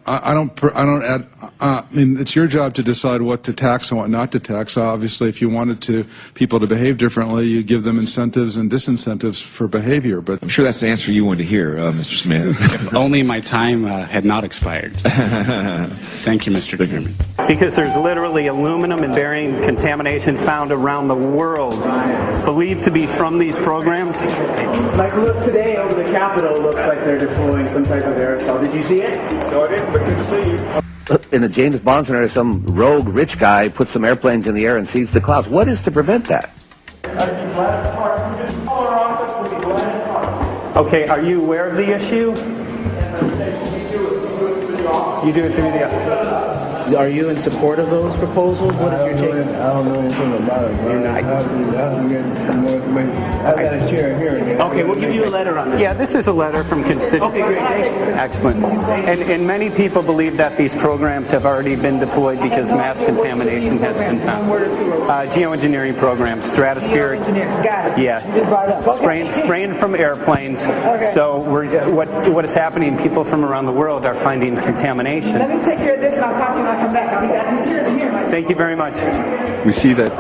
mean, it's your job to decide what to tax and what not to tax. Obviously, if you wanted people to behave differently, you give them incentives and disincentives for behavior. But I'm sure that's the answer you wanted to hear, Mr. Smith. If only my time had not expired. Thank you, Mr. Chairman. Because there's literally aluminum and barium contamination found around the world, believed to be from these programs. Like, look, today over the Capitol looks like they're deploying some type of aerosol. Did you see it? No, I didn't, but good to see you. In a James Bond scenario, some rogue rich guy puts some airplanes in the air and seeds the clouds. What is to prevent that? Okay, are you aware of the issue? You do it through the... Are you in support of those proposals? What is your take? I don't know anything about it. You're not. I have to get more information. I've got a chair here. Okay, we'll give you a letter on that. Yeah, this is a letter from constituents. Okay, great. Excellent. And many people believe that these programs have already been deployed because mass contamination has been found. Geoengineering programs, stratospheric. Got it. Yeah. Spraying from airplanes. Okay. So what is happening? People from around the world are finding contamination. Let me take care of this and I'll talk to you when I come back. I'll be back. He's here. Thank you very much. We see that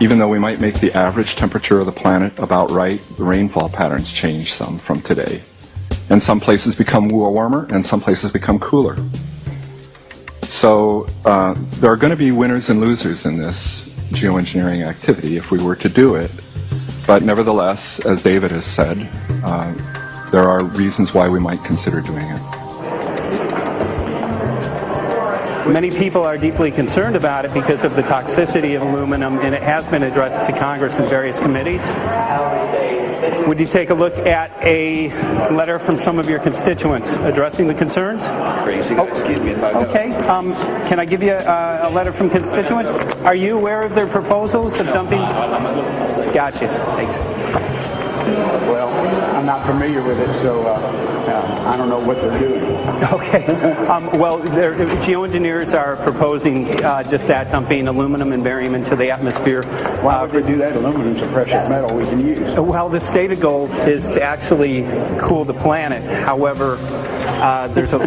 even though we might make the average temperature of the planet about right, the rainfall patterns change some from today. And some places become warmer and some places become cooler. So there are going to be winners and losers in this geoengineering activity if we were to do it. But nevertheless, as David has said, there are reasons why we might consider doing it. Many people are deeply concerned about it because of the toxicity of aluminum, and it has been addressed to Congress in various committees. Would you take a look at a letter from some of your constituents addressing the concerns? Excuse me if I go. Okay. Can I give you a letter from constituents? Are you aware of their proposals of dumping? Gotcha. Thanks. Well, I'm not familiar with it, so I don't know what they're doing. Okay. Well, geoengineers are proposing just that, dumping aluminum and barium into the atmosphere. Why would they do that? Aluminum's a precious metal we can use. Well, the stated goal is to actually cool the planet. However, there's a...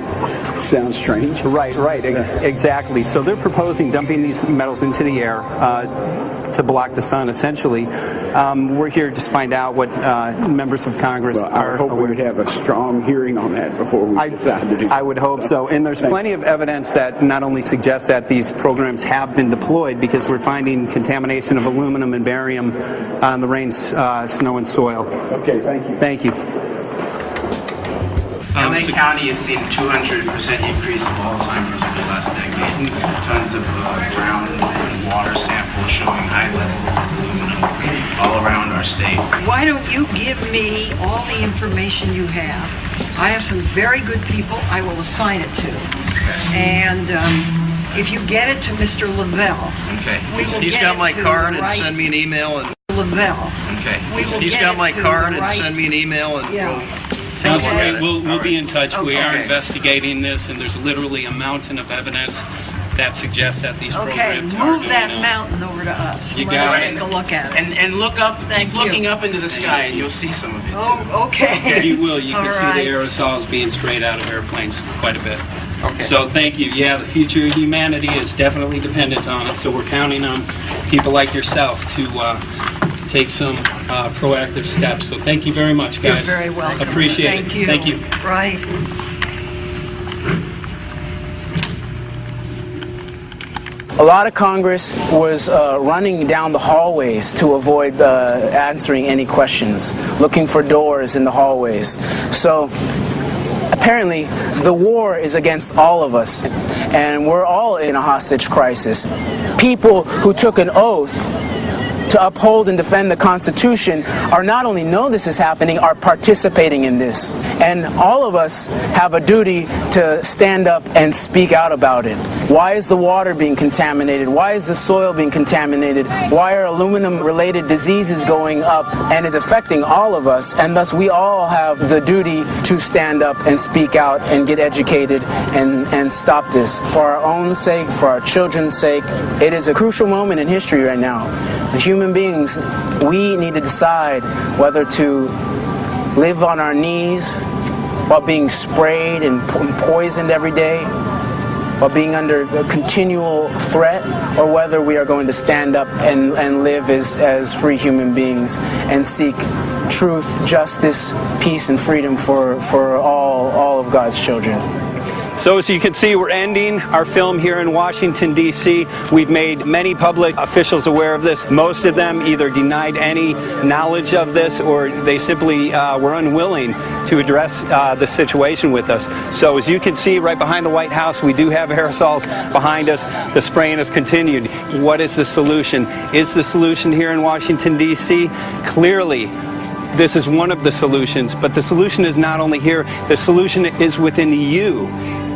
Sounds strange. Right, exactly. So they're proposing dumping these metals into the air to block the sun, essentially. We're here to just find out what members of Congress are. I hope we would have a strong hearing on that before we decide to do that. I would hope so. And there's plenty of evidence that not only suggests that these programs have been deployed, because we're finding contamination of aluminum and barium on the rain, snow, and soil. Okay, thank you. Thank you. LA County has seen a 200% increase of Alzheimer's over the last decade. Tons of ground and water samples showing high levels of aluminum all around our state. Why don't you give me all the information you have? I have some very good people I will assign it to. And if you get it to Mr. Lavelle, He's got my card and send me an email. Lavelle. Okay. He's got my card and send me an email and Sounds great. We'll be in touch. We are investigating this, and there's literally a mountain of evidence that suggests that these Okay, programs are move that going on. mountain over to us. You Let got us it. take a look at it. And look up, Thank keep you. looking up into the sky, and you'll see some of it. Oh, okay. You will. You can All see right. the aerosols being sprayed out of airplanes quite a bit. Okay. So thank you. Yeah, the future of humanity is definitely dependent on it. So we're counting on people like yourself to take some proactive steps. So thank you very much, guys. You're very welcome. Appreciate Thank it. you. Thank you. Right. A lot of Congress was running down the hallways to avoid answering any questions, looking for doors in the hallways. So apparently the war is against all of us, and we're all in a hostage crisis. People who took an oath to uphold and defend the Constitution are not only know this is happening, are participating in this. And all of us have a duty to stand up and speak out about it. Why is the water being contaminated? Why is the soil being contaminated? Why are aluminum-related diseases going up? And it's affecting all of us, and thus we all have the duty to stand up and speak out and get educated and stop this. For our own sake, for our children's sake, it is a crucial moment in history right now. The human beings, we need to decide whether to live on our knees while being sprayed and poisoned every day, while being under a continual threat, or whether we are going to stand up and live as free human beings and seek truth, justice, peace, and freedom for all of God's children. So as you can see, we're ending our film here in Washington, D.C. We've made many public officials aware of this. Most of them either denied any knowledge of this, or they simply were unwilling to address the situation with us. So as you can see right behind the White House, we do have aerosols behind us. The spraying has continued. What is the solution? Is the solution here in Washington, D.C.? Clearly, this is one of the solutions, but the solution is not only here, the solution is within you.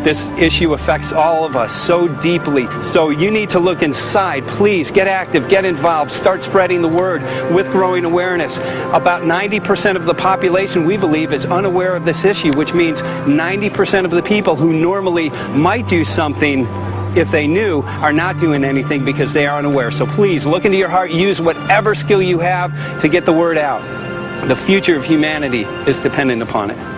This issue affects all of us so deeply. So you need to look inside. Please get active, get involved, start spreading the word with growing awareness. About 90% of the population, we believe, is unaware of this issue, which means 90% of the people who normally might do something if they knew are not doing anything because they are unaware. So please look into your heart, use whatever skill you have to get the word out. The future of humanity is dependent upon it.